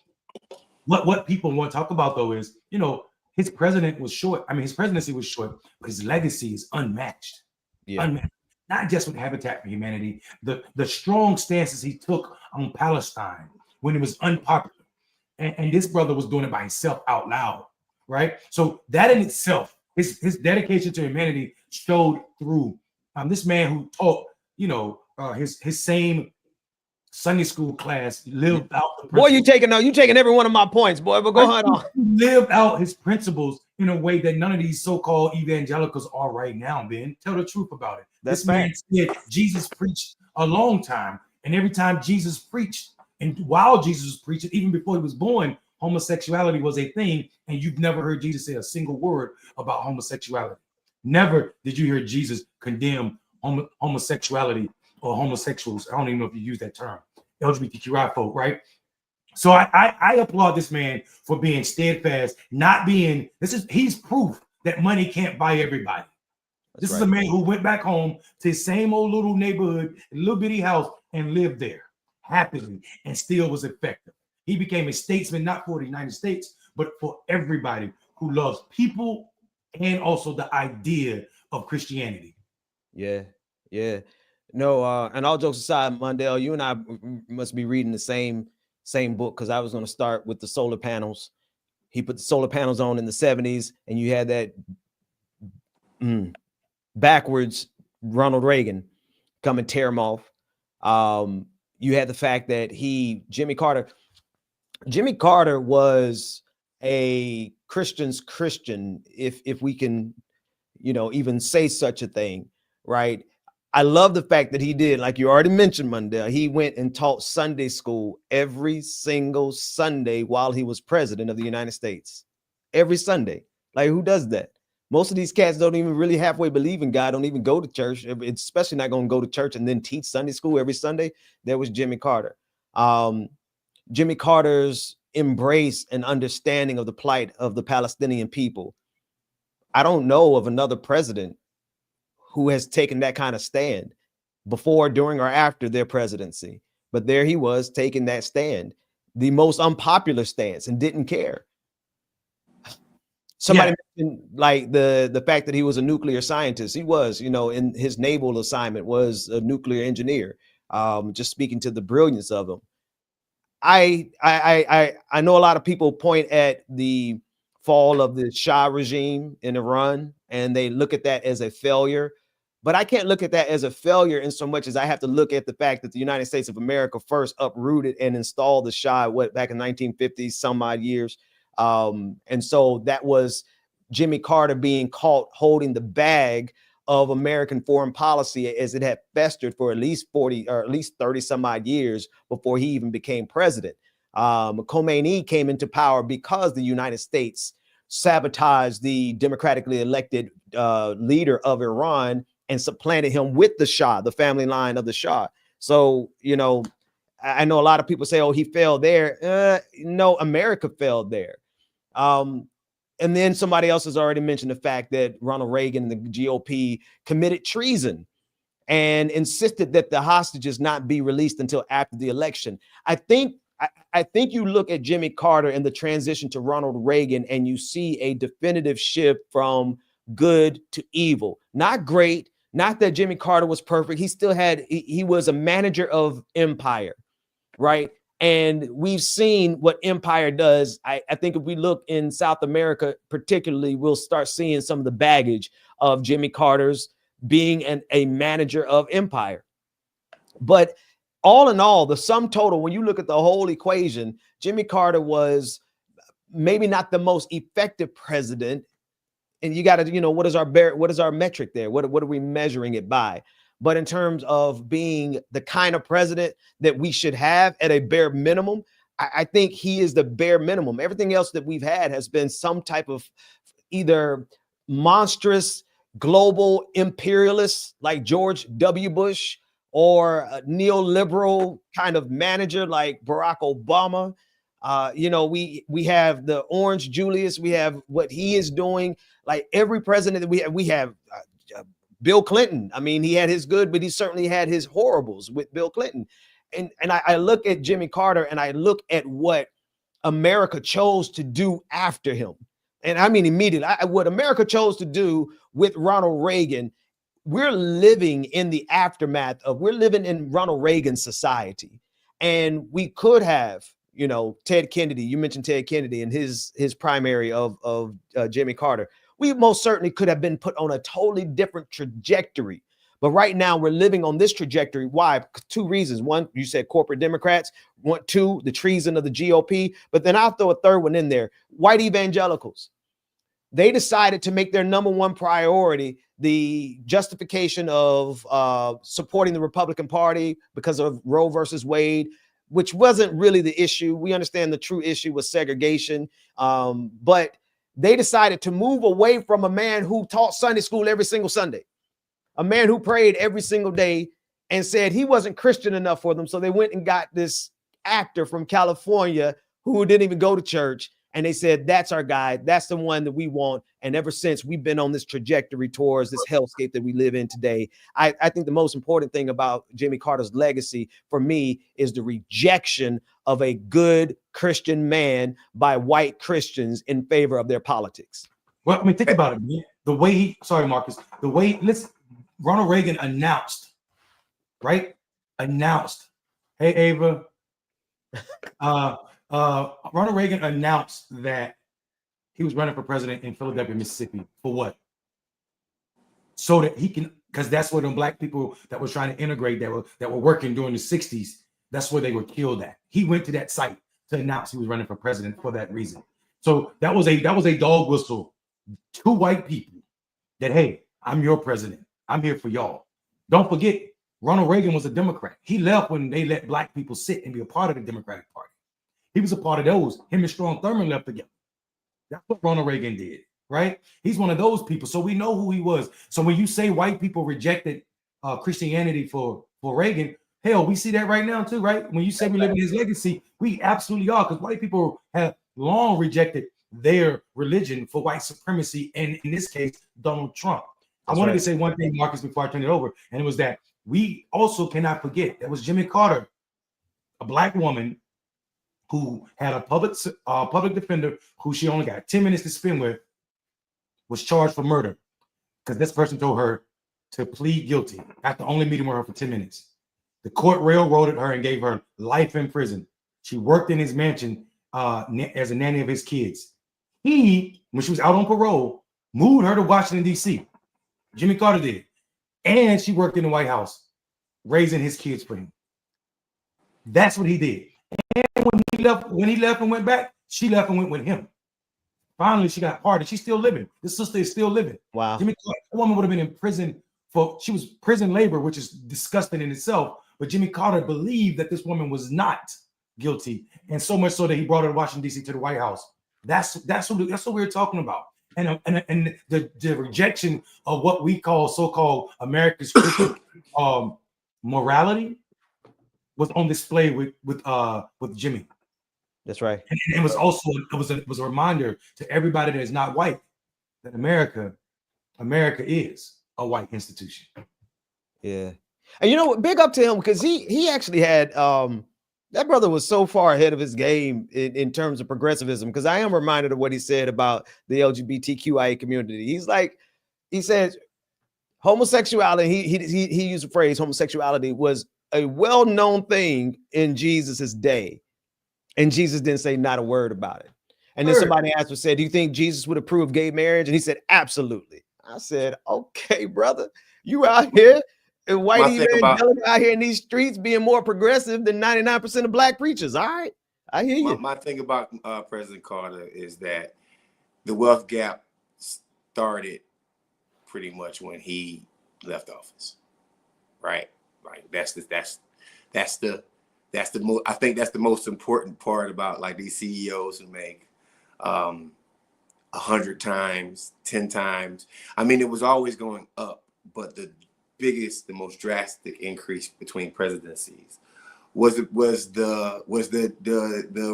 what people want to talk about though is, his president was short. I mean, his presidency was short, but his legacy is unmatched. Yeah. Unmatched. Not just with Habitat for Humanity, the strong stances he took on Palestine when it was unpopular. And this brother was doing it by himself out loud, right? So that in itself, his dedication to humanity showed through. This man who taught, his same Sunday school class lived out the Boy, you principles. taking every one of my points, boy. But go ahead on. He lived out his principles in a way that none of these so-called evangelicals are right now, Ben. Tell the truth about it. That's This man said Jesus preached a long time, and every time Jesus preached, and while Jesus was preaching, even before he was born, homosexuality was a thing, and you've never heard Jesus say a single word about homosexuality. Never did you hear Jesus condemn homosexuality or homosexuals. I don't even know if you use that term. LGBTQI folk, right? So I applaud this man for being steadfast, not being, he's proof that money can't buy everybody. This is a man who went back home to his same old little neighborhood, little bitty house, and lived there happily and still was effective. He became a statesman, not for the United States, but for everybody who loves people and also the idea of Christianity. Yeah, yeah. No, and all jokes aside, Mondale, you and I must be reading the same book, because I was going to start with the solar panels. He put the solar panels on in the 70s, and you had that backwards Ronald Reagan come and tear him off. You had the fact that Jimmy Carter was a Christian's Christian, if we can, even say such a thing, right? I love the fact that he did, like you already mentioned, Mondale, he went and taught Sunday school every single Sunday while he was president of the United States. Every Sunday. Like, who does that? Most of these cats don't even really halfway believe in God, don't even go to church. It's especially not going to go to church and then teach Sunday school every Sunday. There was Jimmy Carter. Jimmy Carter's embrace and understanding of the plight of the Palestinian people. I don't know of another president who has taken that kind of stand before, during, or after their presidency. But there he was taking that stand, the most unpopular stance, and didn't care. Somebody mentioned like the fact that he was a nuclear scientist. He was, in his naval assignment was a nuclear engineer. Just speaking to the brilliance of him. I know a lot of people point at the fall of the Shah regime in Iran, and they look at that as a failure. But I can't look at that as a failure in so much as I have to look at the fact that the United States of America first uprooted and installed the Shah back in 1950s, some odd years. And so that was Jimmy Carter being caught holding the bag of American foreign policy as it had festered for at least 40 or at least 30 some odd years before he even became president. Khomeini came into power because the United States sabotaged the democratically elected leader of Iran and supplanted him with the Shah, the family line of the Shah. So, I know a lot of people say, oh, he failed there. No, America failed there. And then somebody else has already mentioned the fact that Ronald Reagan and the GOP committed treason and insisted that the hostages not be released until after the election. I think you look at Jimmy Carter and the transition to Ronald Reagan, and you see a definitive shift from good to evil. Not great. Not that Jimmy Carter was perfect. He still he was a manager of empire, right? And we've seen what empire does. I think if we look in South America, particularly, we'll start seeing some of the baggage of Jimmy Carter's being a manager of empire. But all in all, the sum total, when you look at the whole equation, Jimmy Carter was maybe not the most effective president. And you got to, what is our metric there? What are we measuring it by? But in terms of being the kind of president that we should have at a bare minimum, I think he is the bare minimum. Everything else that we've had has been some type of either monstrous global imperialist like George W. Bush, or a neoliberal kind of manager like Barack Obama. We have the Orange Julius. We have what he is doing. Like every president that we have Bill Clinton. I mean, he had his good, but he certainly had his horribles with Bill Clinton. And I look at Jimmy Carter and I look at what America chose to do after him. And I mean, immediately, what America chose to do with Ronald Reagan, we're living in the aftermath we're living in Ronald Reagan's society. And we could have, Ted Kennedy, you mentioned Ted Kennedy and his primary of Jimmy Carter. We most certainly could have been put on a totally different trajectory. But right now we're living on this trajectory. Why? Two reasons. One, you said corporate Democrats. One, two, the treason of the GOP. But then I'll throw a third one in there. White evangelicals. They decided to make their number one priority the justification of supporting the Republican Party because of Roe versus Wade, which wasn't really the issue. We understand the true issue was segregation. But they decided to move away from a man who taught Sunday school every single Sunday, a man who prayed every single day, and said he wasn't Christian enough for them. So they went and got this actor from California who didn't even go to church. And they said, that's our guy. That's the one that we want. And ever since, we've been on this trajectory towards this hellscape that we live in today. I think the most important thing about Jimmy Carter's legacy for me is the rejection of a good Christian man by white Christians in favor of their politics. Well, I mean, think about it, man. The way Marcus, Ronald Reagan announced, right? Hey, Ava, Ronald Reagan announced that he was running for president in Philadelphia, Mississippi. For what? So that he can, because that's where the black people that were trying to integrate that were working during the 60s, that's where they were killed at. He went to that site to announce he was running for president for that reason. So that was a dog whistle to white people that, hey, I'm your president. I'm here for y'all. Don't forget, Ronald Reagan was a Democrat. He left when they let black people sit and be a part of the Democratic Party. He was a part of those. Him and Strom Thurmond left together. That's what Ronald Reagan did, right? He's one of those people. So we know who he was. So when you say white people rejected Christianity for Reagan, hell, we see that right now too, right? When you say we live in his legacy, we absolutely are, because white people have long rejected their religion for white supremacy, and in this case, Donald Trump. I wanted to say one thing, Marcus, before I turn it over, and it was that we also cannot forget that was Jimmy Carter, a black woman who had a public defender who she only got 10 minutes to spend with, was charged for murder because this person told her to plead guilty after only meeting with her for 10 minutes. The court railroaded her and gave her life in prison. She worked in his mansion as a nanny of his kids. He, when she was out on parole, moved her to Washington, D.C. Jimmy Carter did. And she worked in the White House, raising his kids for him. That's what he did. And when he left and went back, she left and went with him. Finally, she got pardoned. She's still living. This sister is still living. Wow. Jimmy Carter, a woman would have been in prison she was prison labor, which is disgusting in itself. But Jimmy Carter believed that this woman was not guilty, and so much so that he brought her to Washington, D.C. to the White House. That's what we're talking about. And the rejection of what we call so-called America's Christian morality was on display with Jimmy. That's right. And it was also it was a reminder to everybody that is not white that America is a white institution. Yeah. And big up to him, because he actually had that brother was so far ahead of his game in terms of progressivism, because I am reminded of what he said about the LGBTQIA community. He said homosexuality, he used the phrase homosexuality was a well-known thing in Jesus's day. And Jesus didn't say not a word about it. And then somebody asked him, said, do you think Jesus would approve of gay marriage? And he said, absolutely. I said, okay, brother, you out here, and white evangelical out here in these streets being more progressive than 99% of black preachers. All right, I hear you. My thing about President Carter is that the wealth gap started pretty much when he left office, right? Like I think that's the most important part about like these CEOs who make 100 times, 10 times. I mean, it was always going up, but the biggest, the most drastic increase between presidencies was the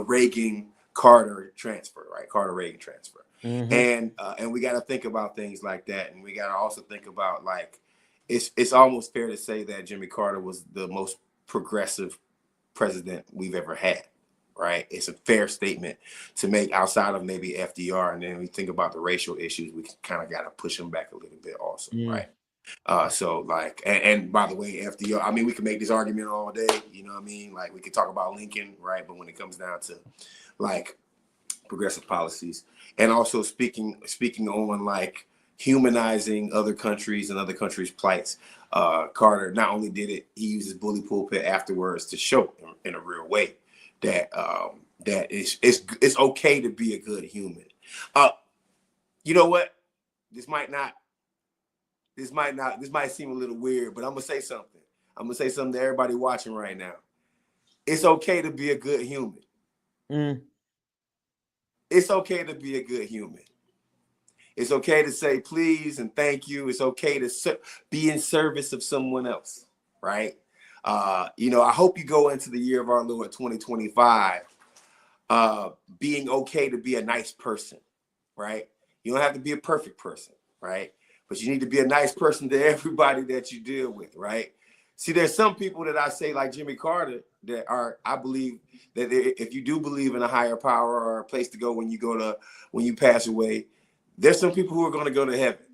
Reagan Carter transfer, right? Carter Reagan transfer. And we got to think about things like that, and we got to also think about, like, it's almost fair to say that Jimmy Carter was the most progressive president we've ever had, right? It's a fair statement to make outside of maybe FDR, and then we think about the racial issues, we kind of got to push him back a little bit also, right? So like, and by the way, FDR, I mean, we can make this argument all day, you know what I mean? Like, we could talk about Lincoln, right? But when it comes down to like progressive policies, and also speaking on like humanizing other countries and other countries' plights, Carter not only did it, he used his bully pulpit afterwards to show in a real way that that it's okay to be a good human. You know what? This might seem a little weird, but I'm gonna say something. I'm gonna say something to everybody watching right now. It's okay to be a good human. It's okay to be a good human. It's okay to say please and thank you. It's okay to be in service of someone else, right? You know, I hope you go into the year of our Lord 2025 being okay to be a nice person, right? You don't have to be a perfect person, right? But you need to be a nice person to everybody that you deal with, right? See, there's some people that I say, like Jimmy Carter, that are, I believe that if you do believe in a higher power or a place to go when you pass away, there's some people who are going to go to heaven.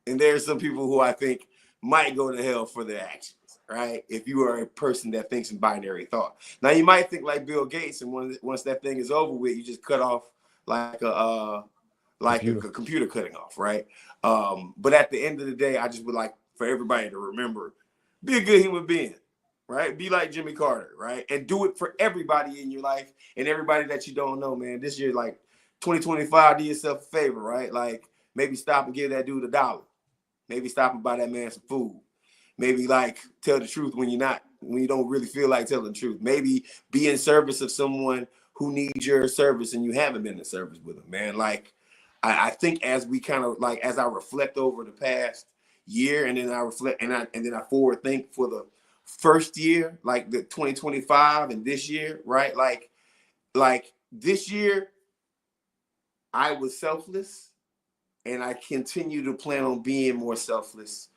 And there's some people who I think might go to hell for their actions, right? If you are a person that thinks in binary thought. Now, you might think like Bill Gates, and once that thing is over with, you just cut off like a computer cutting off, right? But at the end of the day, I just would like for everybody to remember, be a good human being, right? Be like Jimmy Carter, right? And do it for everybody in your life and everybody that you don't know, man. This year, like 2025, do yourself a favor, right? Like maybe stop and give that dude $1. Maybe stop and buy that man some food. Maybe like tell the truth when you don't really feel like telling the truth. Maybe be in service of someone who needs your service and you haven't been in service with them, man. Like, I think as we kind of like, as I reflect over the past year, and then I reflect and then I forward think for the first year, like the 2025 and this year, right? Like this year, I was selfless, and I continue to plan on being more selfless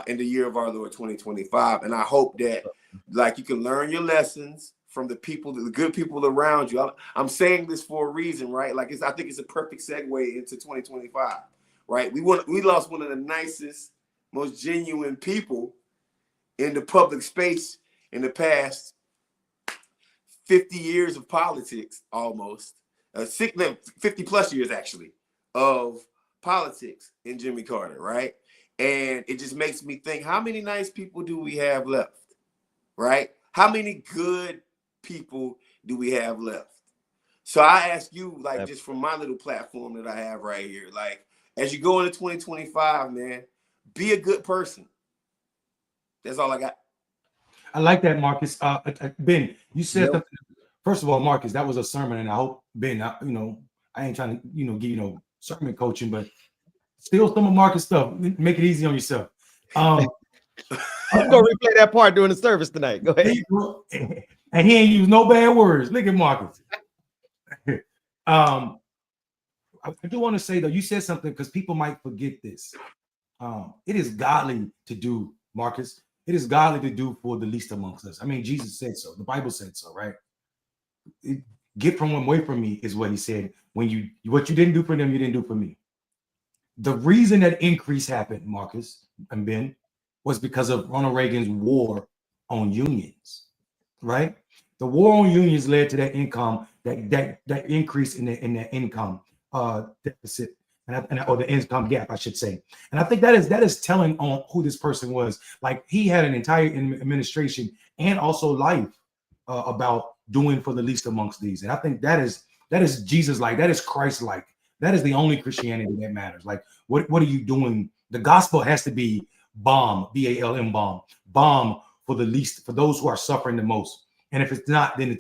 in the year of our Lord 2025. And I hope that like you can learn your lessons from the people, the good people around you. I'm saying this for a reason, right? Like I think it's a perfect segue into 2025, right? We lost one of the nicest, most genuine people in the public space in the past 50 years of politics, almost 50 plus years actually of politics in Jimmy Carter, right? And it just makes me think, how many nice people do we have left, right? How many good people do we have left? So I ask you, like, just from my little platform that I have right here, like, as you go into 2025, man, be a good person. That's all I got. I like that, Marcus. Ben, you said something. First of all, Marcus, that was a sermon, and I hope, Ben, I ain't trying to, give you no sermon coaching, but steal some of Marcus' stuff. Make it easy on yourself. I'm gonna replay that part during the service tonight. Go ahead. And he ain't used no bad words. Look at Marcus. I do want to say though, you said something because people might forget this. It is godly to do, Marcus. It is godly to do for the least amongst us. I mean, Jesus said so. The Bible said so, right? Get from them away from me is what he said. What you didn't do for them, you didn't do for me. The reason that increase happened, Marcus and Ben, was because of Ronald Reagan's war on unions, right? The war on unions led to that income, that increase in the income deficit, or the income gap, I should say. And I think that is telling on who this person was. Like, he had an entire administration and also life about doing for the least amongst these. And I think that is Jesus-like, that is Christ-like. That is the only Christianity that matters. Like, what are you doing? The gospel has to be balm, BALM, balm for the least, for those who are suffering the most. And if it's not, then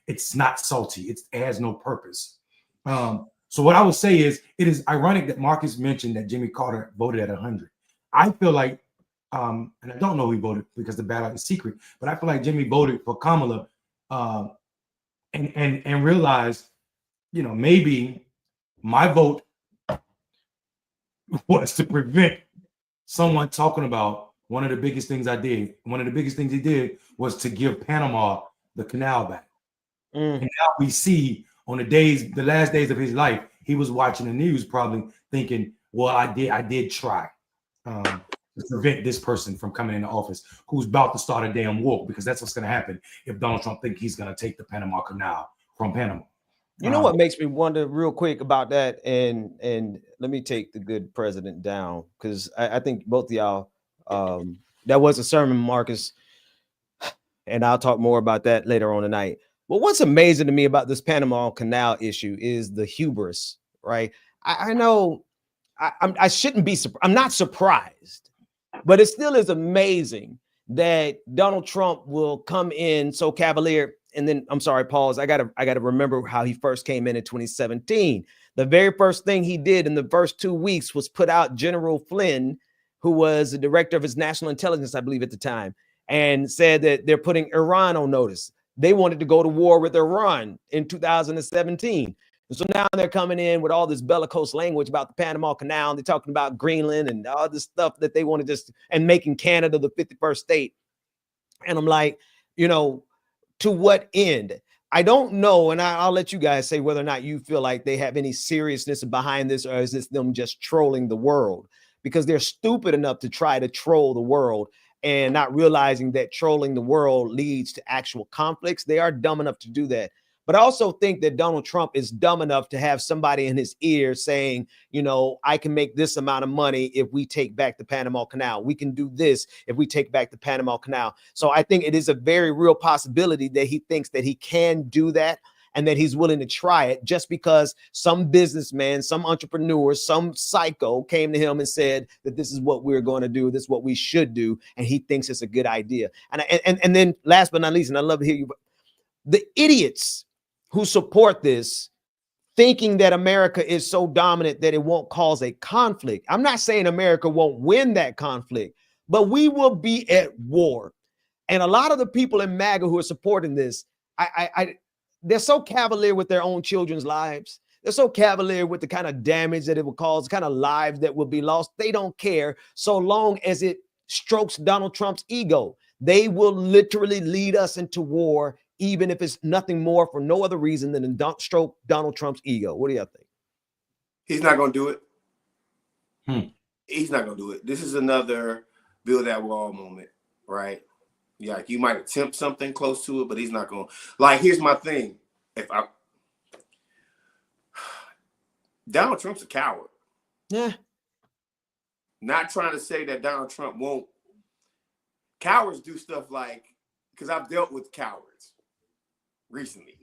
it's not salty. It has no purpose. So what I would say is, it is ironic that Marcus mentioned that Jimmy Carter voted at 100. I feel like and I don't know who he voted because the ballot is secret, but I feel like Jimmy voted for Kamala, and realized, maybe my vote was to prevent someone talking about one of the biggest things I did. One of the biggest things he did was to give Panama the canal back. And now we see on the last days of his life, he was watching the news, probably thinking, well, I did try to prevent this person from coming into office who's about to start a damn war, because that's what's going to happen if Donald Trump thinks he's going to take the Panama Canal from Panama. You know what makes me wonder real quick about that, and let me take the good president down, because I think both of y'all, that was a sermon, Marcus, and I'll talk more about that later on tonight. But what's amazing to me about this Panama Canal issue is the hubris, right? I know I shouldn't be I'm not surprised, but it still is amazing that Donald Trump will come in so cavalier. And then, I'm sorry, pause. I gotta remember how he first came in 2017. The very first thing he did in the first 2 weeks was put out General Flynn, who was the director of his national intelligence, I believe, at the time, and said that they're putting Iran on notice. They wanted to go to war with Iran in 2017. And so now they're coming in with all this bellicose language about the Panama Canal. They're talking about Greenland and all this stuff that they want to and making Canada the 51st state. And I'm like, to what end? I don't know. And I'll let you guys say whether or not you feel like they have any seriousness behind this, or is this them just trolling the world? Because they're stupid enough to try to troll the world and not realizing that trolling the world leads to actual conflicts. They are dumb enough to do that. But I also think that Donald Trump is dumb enough to have somebody in his ear saying, I can make this amount of money if we take back the Panama Canal. We can do this if we take back the Panama Canal. So I think it is a very real possibility that he thinks that he can do that, and that he's willing to try it just because some businessman, some entrepreneur, some psycho came to him and said that this is what we're going to do. This is what we should do. And he thinks it's a good idea. And then last but not least, and I love to hear you, the idiots who support this, thinking that America is so dominant that it won't cause a conflict. I'm not saying America won't win that conflict, but we will be at war. And a lot of the people in MAGA who are supporting this, they're so cavalier with their own children's lives. They're so cavalier with the kind of damage that it will cause, the kind of lives that will be lost. They don't care so long as it strokes Donald Trump's ego. They will literally lead us into war, even if it's nothing more for no other reason than to stroke Donald Trump's ego. What do y'all think? He's not going to do it. He's not going to do it. This is another build that wall moment, right? Yeah, you might attempt something close to it, but he's not going to. Like, here's my thing. Donald Trump's a coward. Yeah. Not trying to say that Donald Trump won't. Cowards do stuff like, because I've dealt with cowards recently.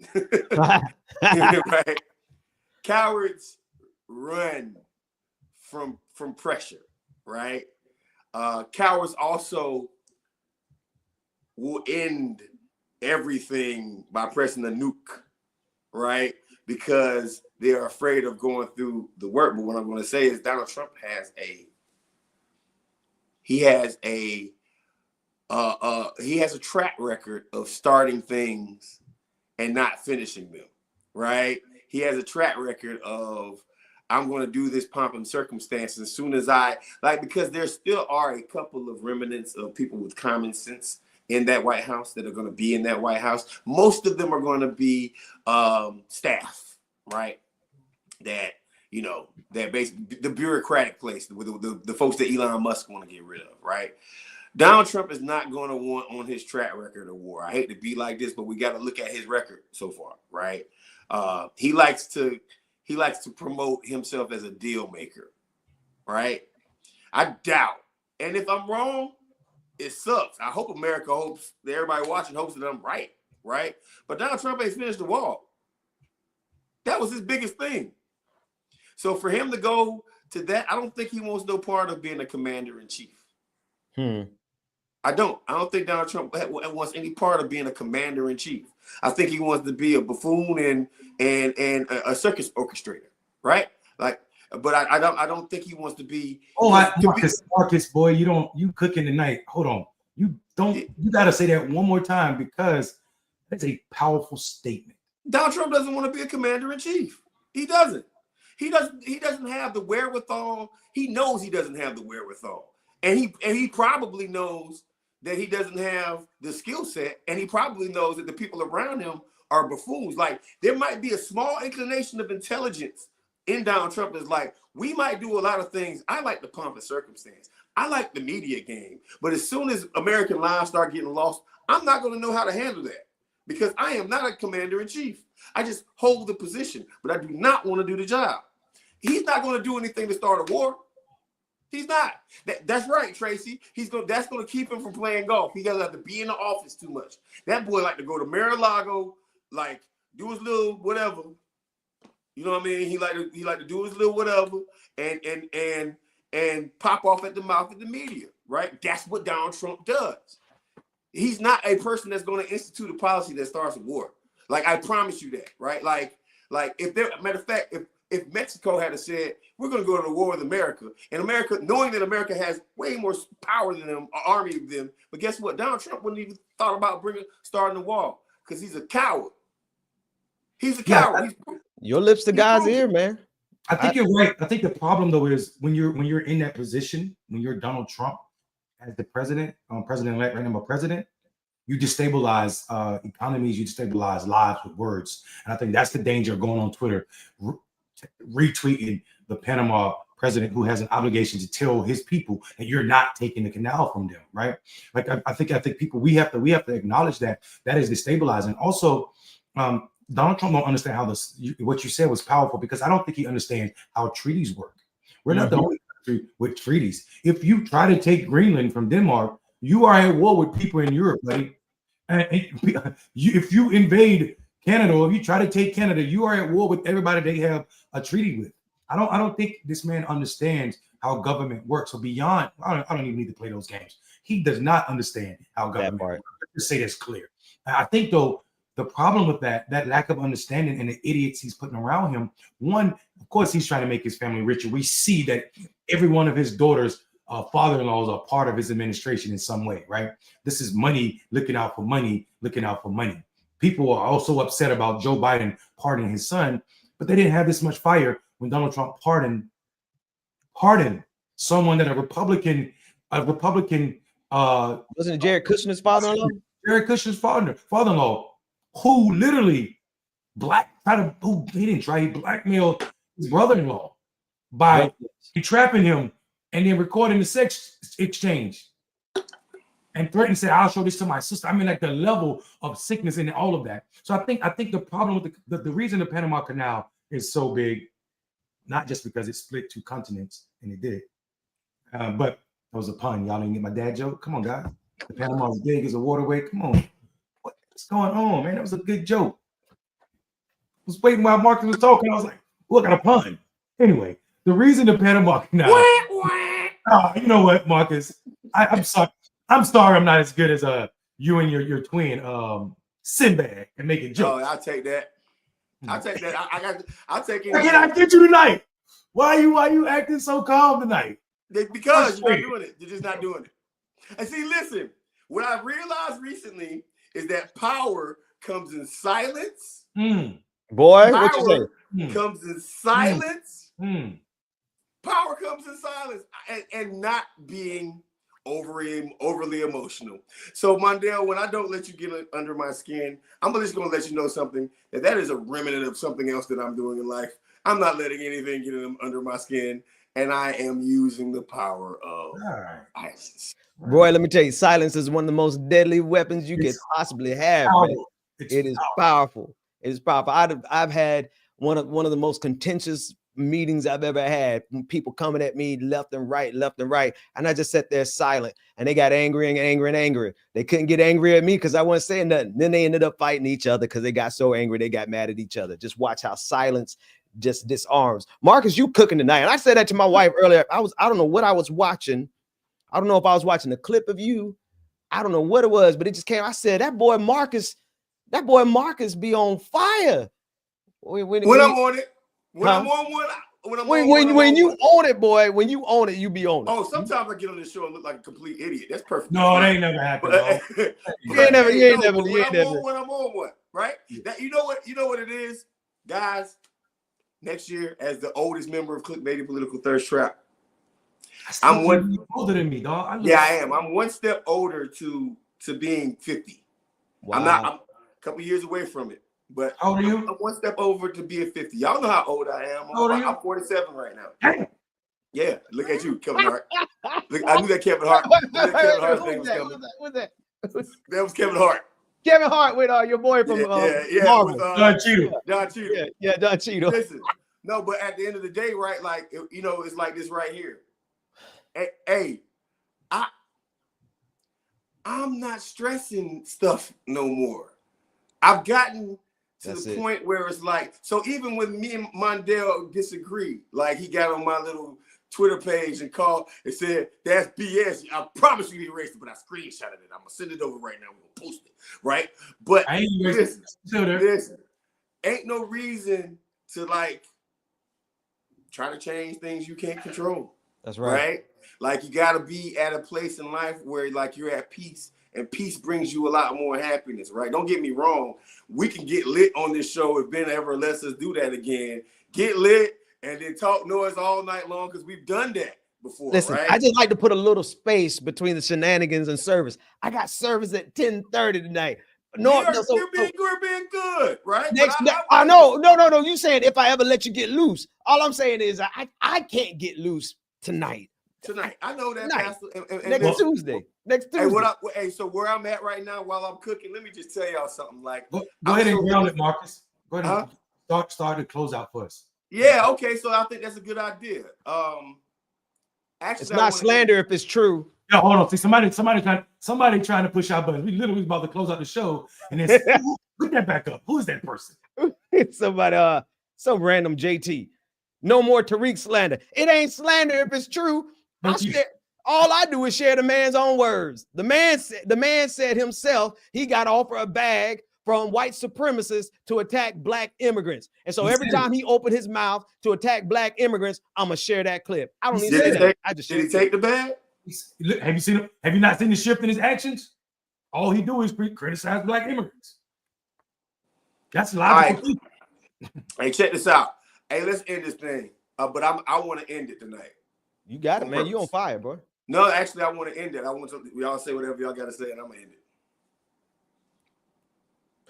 Right? Cowards run from pressure, right? Cowards also will end everything by pressing a nuke, right? Because they're afraid of going through the work. But what I'm going to say is Donald Trump has a track record of starting things and not finishing them, right? He has a track record of, I'm going to do this pomp and circumstance as soon as because there still are a couple of remnants of people with common sense in that White House that are going to be in that White House. Most of them are going to be staff, right? That, that basically the bureaucratic place, the folks that Elon Musk want to get rid of, right? Donald Trump is not going to want on his track record of war. I hate to be like this, but we got to look at his record so far, right? He likes to promote himself as a deal maker, right? I doubt, and if I'm wrong, it sucks. I hope America hopes that everybody watching hopes that I'm right, right? But Donald Trump ain't finished the wall. That was his biggest thing. So for him to go to that, I don't think he wants no part of being a commander in chief. I don't think Donald Trump wants any part of being a commander in chief. I think he wants to be a buffoon and a circus orchestrator, right? Like But I don't think he wants to be. Oh, Marcus, boy, you cooking tonight. Hold on. You got to say that one more time because that's a powerful statement. Donald Trump doesn't want to be a commander-in-chief. He doesn't. He doesn't have the wherewithal. He knows he doesn't have the wherewithal. And he probably knows that he doesn't have the skill set, and he probably knows that the people around him are buffoons. Like, there might be a small inclination of intelligence in Donald Trump. Is like, we might do a lot of things. I like the pomp and circumstance. I like the media game. But as soon as American lives start getting lost, I'm not going to know how to handle that because I am not a commander-in-chief. I just hold the position, but I do not want to do the job. He's not going to do anything to start a war. He's not. That's right, Tracy. That's going to keep him from playing golf. He doesn't have to be in the office too much. That boy like to go to Mar-a-Lago, like do his little whatever. You know what I mean? He like to do his little whatever and pop off at the mouth of the media, right? That's what Donald Trump does. He's not a person that's going to institute a policy that starts a war. Like, I promise you that, right? Like if there, matter of fact, if Mexico had said, we're going to go to the war with America, and America, knowing that America has way more power than them, an army of them, but guess what? Donald Trump wouldn't even thought about starting the war because he's a coward. He's a coward. Your lips to God's ear, man. I think you're right. I think the problem though is when you're in that position, when you're Donald Trump as the president, president-elect, right now, president, you destabilize economies, you destabilize lives with words. And I think that's the danger of going on Twitter, retweeting the Panama president who has an obligation to tell his people that you're not taking the canal from them, right? Like I think people we have to acknowledge that is destabilizing. Also, Donald Trump don't understand how what you said was powerful because I don't think he understands how treaties work. We're not the only country with treaties. If you try to take Greenland from Denmark, you are at war with people in Europe, buddy. And if you invade Canada or if you try to take Canada, you are at war with everybody they have a treaty with. I don't think this man understands how government works. So beyond, I don't even need to play those games. He does not understand how government works. Let's say that's clear. I think though, the problem with that lack of understanding and the idiots he's putting around him, one, of course, he's trying to make his family richer. We see that every one of his daughters' father-in-laws are part of his administration in some way, right? This is money, looking out for money, looking out for money. People are also upset about Joe Biden pardoning his son, but they didn't have this much fire when Donald Trump pardoned someone that a Republican wasn't it Jared Kushner's father-in-law? Jared Kushner's father-in-law. Who literally he blackmailed his brother-in-law by trapping him and then recording the sex exchange and threatened to say, I'll show this to my sister. I mean, like the level of sickness in all of that. So I think the problem with the reason the Panama Canal is so big, not just because it split two continents, and it did, but that was a pun. Y'all didn't get my dad joke? Come on, guys. The Panama is big as a waterway. Come on. What's going on, man? That was a good joke. I was waiting while Marcus was talking. I was like, look, I got a pun. Anyway, the reason the Panama Canal. You know what, Marcus? I'm sorry. I'm sorry I'm not as good as you and your twin, Sinbad, and making jokes. Oh, I'll take that. I'll take that. I'll take it. Can I get you tonight? Why you acting so calm tonight? Because you're not doing it. You're just not doing it. And see, listen, what I realized recently is that power comes in silence. Boy, power what you say? Comes in silence. Power comes in silence and not being overly emotional. So, Mondale, when I don't let you get under my skin, I'm just going to let you know something, that is a remnant of something else that I'm doing in life. I'm not letting anything get under my skin, and I am using the power of ISIS. Roy, let me tell you, silence is one of the most deadly weapons you could possibly have. Man. It is powerful. It is powerful. I've had one of the most contentious meetings I've ever had. People coming at me left and right, and I just sat there silent. And they got angry and angry and angry. They couldn't get angry at me because I wasn't saying nothing. Then they ended up fighting each other because they got so angry they got mad at each other. Just watch how silence just disarms. Marcus, you cooking tonight? And I said that to my wife earlier. I don't know what I was watching. I don't know if I was watching a clip of you. I don't know what it was, but it just came. I said, that boy Marcus be on fire. When I'm on it, when I'm on one, when you own it, boy, when you own it, you be on it. Oh, sometimes I get on this show and look like a complete idiot. That's perfect. No, it ain't never happened. But, you ain't never. When I'm on one, right? That you know what it is, guys. Next year, as the oldest member of Clickbaity Political Thirst Trap, I'm one older than me, dog. I am. I'm one step older to being 50. Wow. I'm a couple years away from it. But how old are you? I'm one step over to being 50. Y'all know how old I am. I'm 47 right now. Yeah, look at you, Kevin Hart. Look, I knew that Kevin Hart. What's that? That was Kevin Hart. Kevin Hart with your boy from Marvel. John Cheadle. John Cheadle. Yeah, John Cheadle. Listen, no, but at the end of the day, right? Like it's like this right here. Hey, I'm not stressing stuff no more. I've gotten to the point where it's like, so even when me and Mondale disagree, like he got on my little Twitter page and called and said, that's BS. I promise you he erased it, but I screenshotted it. I'm gonna send it over right now. We're gonna post it, right? But I ain't listen, ain't no reason to like try to change things you can't control. That's right. Right? Like you gotta be at a place in life where like you're at peace, and peace brings you a lot more happiness, right? Don't get me wrong. We can get lit on this show if Ben ever lets us do that again. Get lit and then talk noise all night long because we've done that before. Listen, right? I just like to put a little space between the shenanigans and service. I got service at 10:30 tonight. We're being good, right? I know. No. You saying if I ever let you get loose? All I'm saying is I can't get loose tonight. I know that, Pastor. And next Tuesday. So where I'm at right now while I'm cooking, let me just tell y'all something. Like, go ahead and ground it, Marcus. Go ahead and start to close out for us. Yeah, okay. So I think that's a good idea. Actually, it's not slander if it's true. No, hold on. See, somebody trying to push our buttons. We literally about to close out the show, and then put that back up. Who is that person? It's somebody, some random JT. No more Tariq slander. It ain't slander if it's true. All I do is share the man's own words. The man said himself he got offered a bag from white supremacists to attack black immigrants. And so every time he opened his mouth to attack black immigrants, I'm gonna share that clip. I don't even say that. I just did he take the bag? Have you seen him? Have you not seen the shift in his actions? All he do is criticize black immigrants. That's logical. Right. Hey, check this out. Hey, let's end this thing. But I want to end it tonight. You got it, man. You on fire, bro. No, actually, I want to end it. I want y'all say whatever y'all got to say, and I'm gonna end it.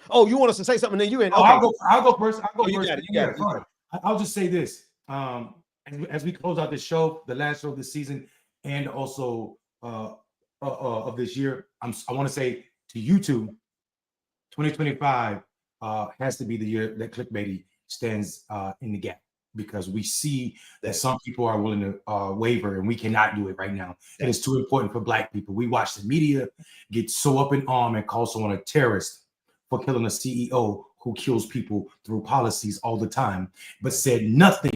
Oh, you want us to say something? Then you end. Okay. I'll go first. You got it. I'll just say this. As we close out this show, the last show of this season, and also of this year, I want to say to you two, 2025 has to be the year that Clickbaity stands in the gap, because we see that some people are willing to waver, and we cannot do it right now. It is too important for black people. We watch the media get so up in arm and call someone a terrorist for killing a CEO who kills people through policies all the time, but said nothing,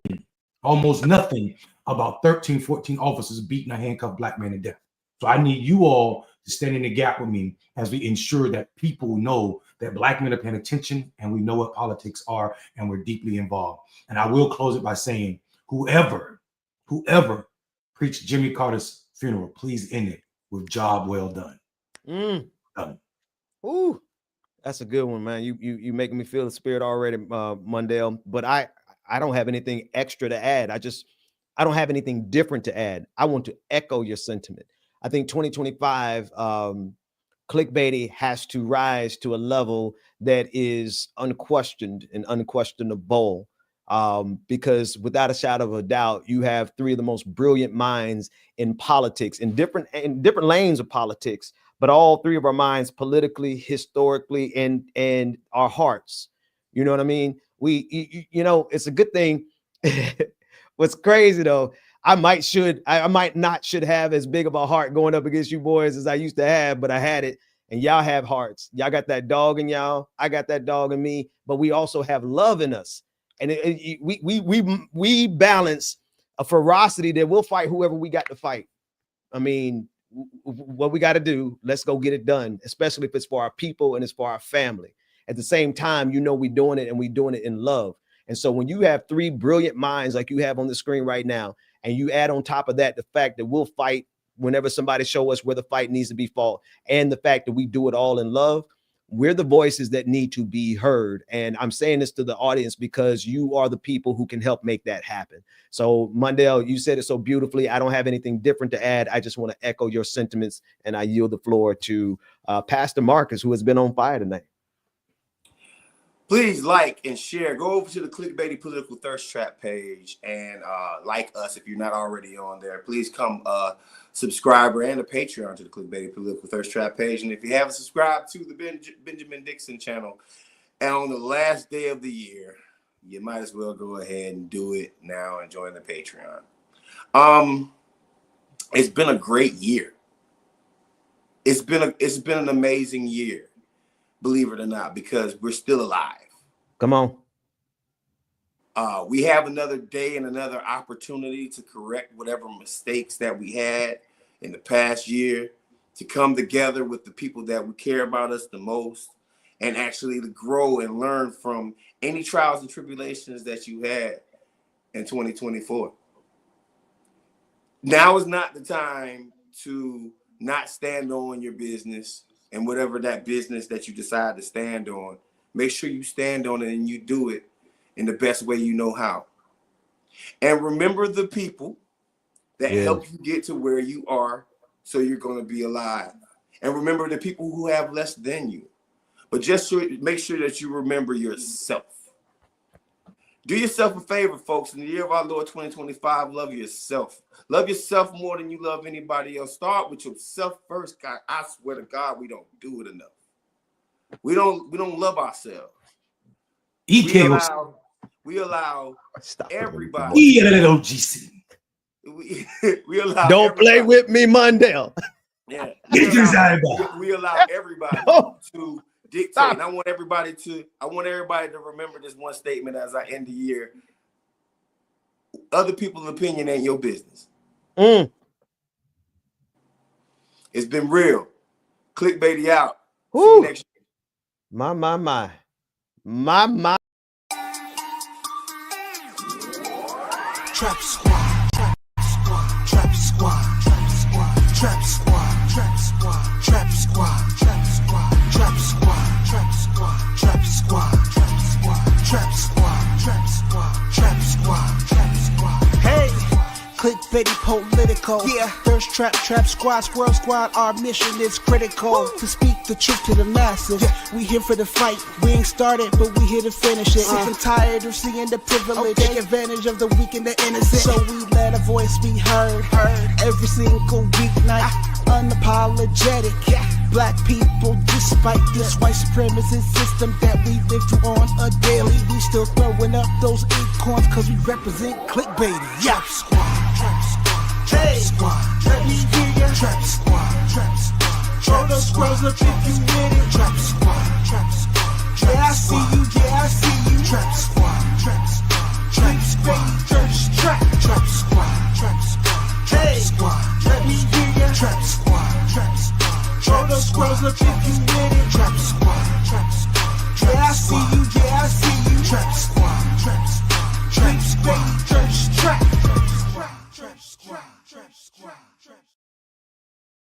almost nothing, about 13, 14 officers beating a handcuffed black man to death. So I need you all to stand in the gap with me as we ensure that people know that black men are paying attention, and we know what politics are, and we're deeply involved. And I will close it by saying, whoever preached Jimmy Carter's funeral, please end it with job well done. Done. Ooh, that's a good one, man. You making me feel the spirit already, Mondale. But I don't have anything extra to add. I don't have anything different to add. I want to echo your sentiment. I think 2025, Clickbaity has to rise to a level that is unquestioned and unquestionable, because without a shadow of a doubt, you have three of the most brilliant minds in politics, in different lanes of politics, but all three of our minds politically, historically, and our hearts. You know what I mean? It's a good thing. What's crazy though, I might not have as big of a heart going up against you boys as I used to have, but I had it. And y'all have hearts. Y'all got that dog in y'all. I got that dog in me, but we also have love in us. And we balance a ferocity that we'll fight whoever we got to fight. I mean, what we got to do, let's go get it done, especially if it's for our people and it's for our family. At the same time, we're doing it, and we're doing it in love. And so when you have three brilliant minds like you have on the screen right now, and you add on top of that the fact that we'll fight whenever somebody show us where the fight needs to be fought, and the fact that we do it all in love, we're the voices that need to be heard. And I'm saying this to the audience because you are the people who can help make that happen. So Mondale, you said it so beautifully. I don't have anything different to add. I just want to echo your sentiments, and I yield the floor to Pastor Marcus, who has been on fire tonight. Please like and share. Go over to the Clickbaity Political Thirst Trap page and like us if you're not already on there. Please come subscriber and a Patreon to the Clickbaity Political Thirst Trap page. And if you haven't subscribed to the Benjamin Dixon channel, and on the last day of the year, you might as well go ahead and do it now and join the Patreon. It's been a great year. It's been an amazing year. Believe it or not, because we're still alive. Come on. We have another day and another opportunity to correct whatever mistakes that we had in the past year, to come together with the people that would care about us the most, and actually to grow and learn from any trials and tribulations that you had in 2024. Now is not the time to not stand on your business. And whatever that business that you decide to stand on, make sure you stand on it and you do it in the best way you know how. And remember the people that help you get to where you are, so you're going to be alive. And remember the people who have less than you. But just make sure that you remember yourself. Do yourself a favor, folks. In the year of our Lord 2025, love yourself. Love yourself more than you love anybody else. Start with yourself first, God. I swear to God, we don't do it enough. We don't love ourselves. We allow everybody. We allow. Don't play with me, Mondale. Yeah. We allow everybody to dictate. And I want everybody to remember this one statement as I end the year. Other people's opinion ain't your business. It's been real. Clickbaity out. See you next year. My. Trap squad, trap squad, trap squad, trap squad, trap squad, trap squad, trap squad, trap squad, trap squad, trap squad, trap squad, trap squad, trap squad, trap squad, trap squad. Hey, clickbaity political. Yeah, thirst trap, trap squad, squirrel squad. Our mission is critical to speak the truth to the masses. We here for the fight. We ain't started, but we here to finish it. Sick and tired of seeing the privilege. Take advantage of the weak and the innocent. So we let a voice be heard. Every single weeknight. Unapologetic. Black people, despite this white supremacist system that we live through on a daily, we still throwing up those acorns cause we represent clickbaity. Trap squad, trap squad, trap squad. Let me hear ya. Trap squad, trap squad. Throw those squirrels up if you with it. Trap squad, trap squad. Yeah, I see you, yeah, I see you. Trap squad, trap squad. Clickbaity, thirst trap. Trap squad, trap squad. Trap squad. Let me hear ya. Trap squad, trap squad. Throw those squirrels up if you with it.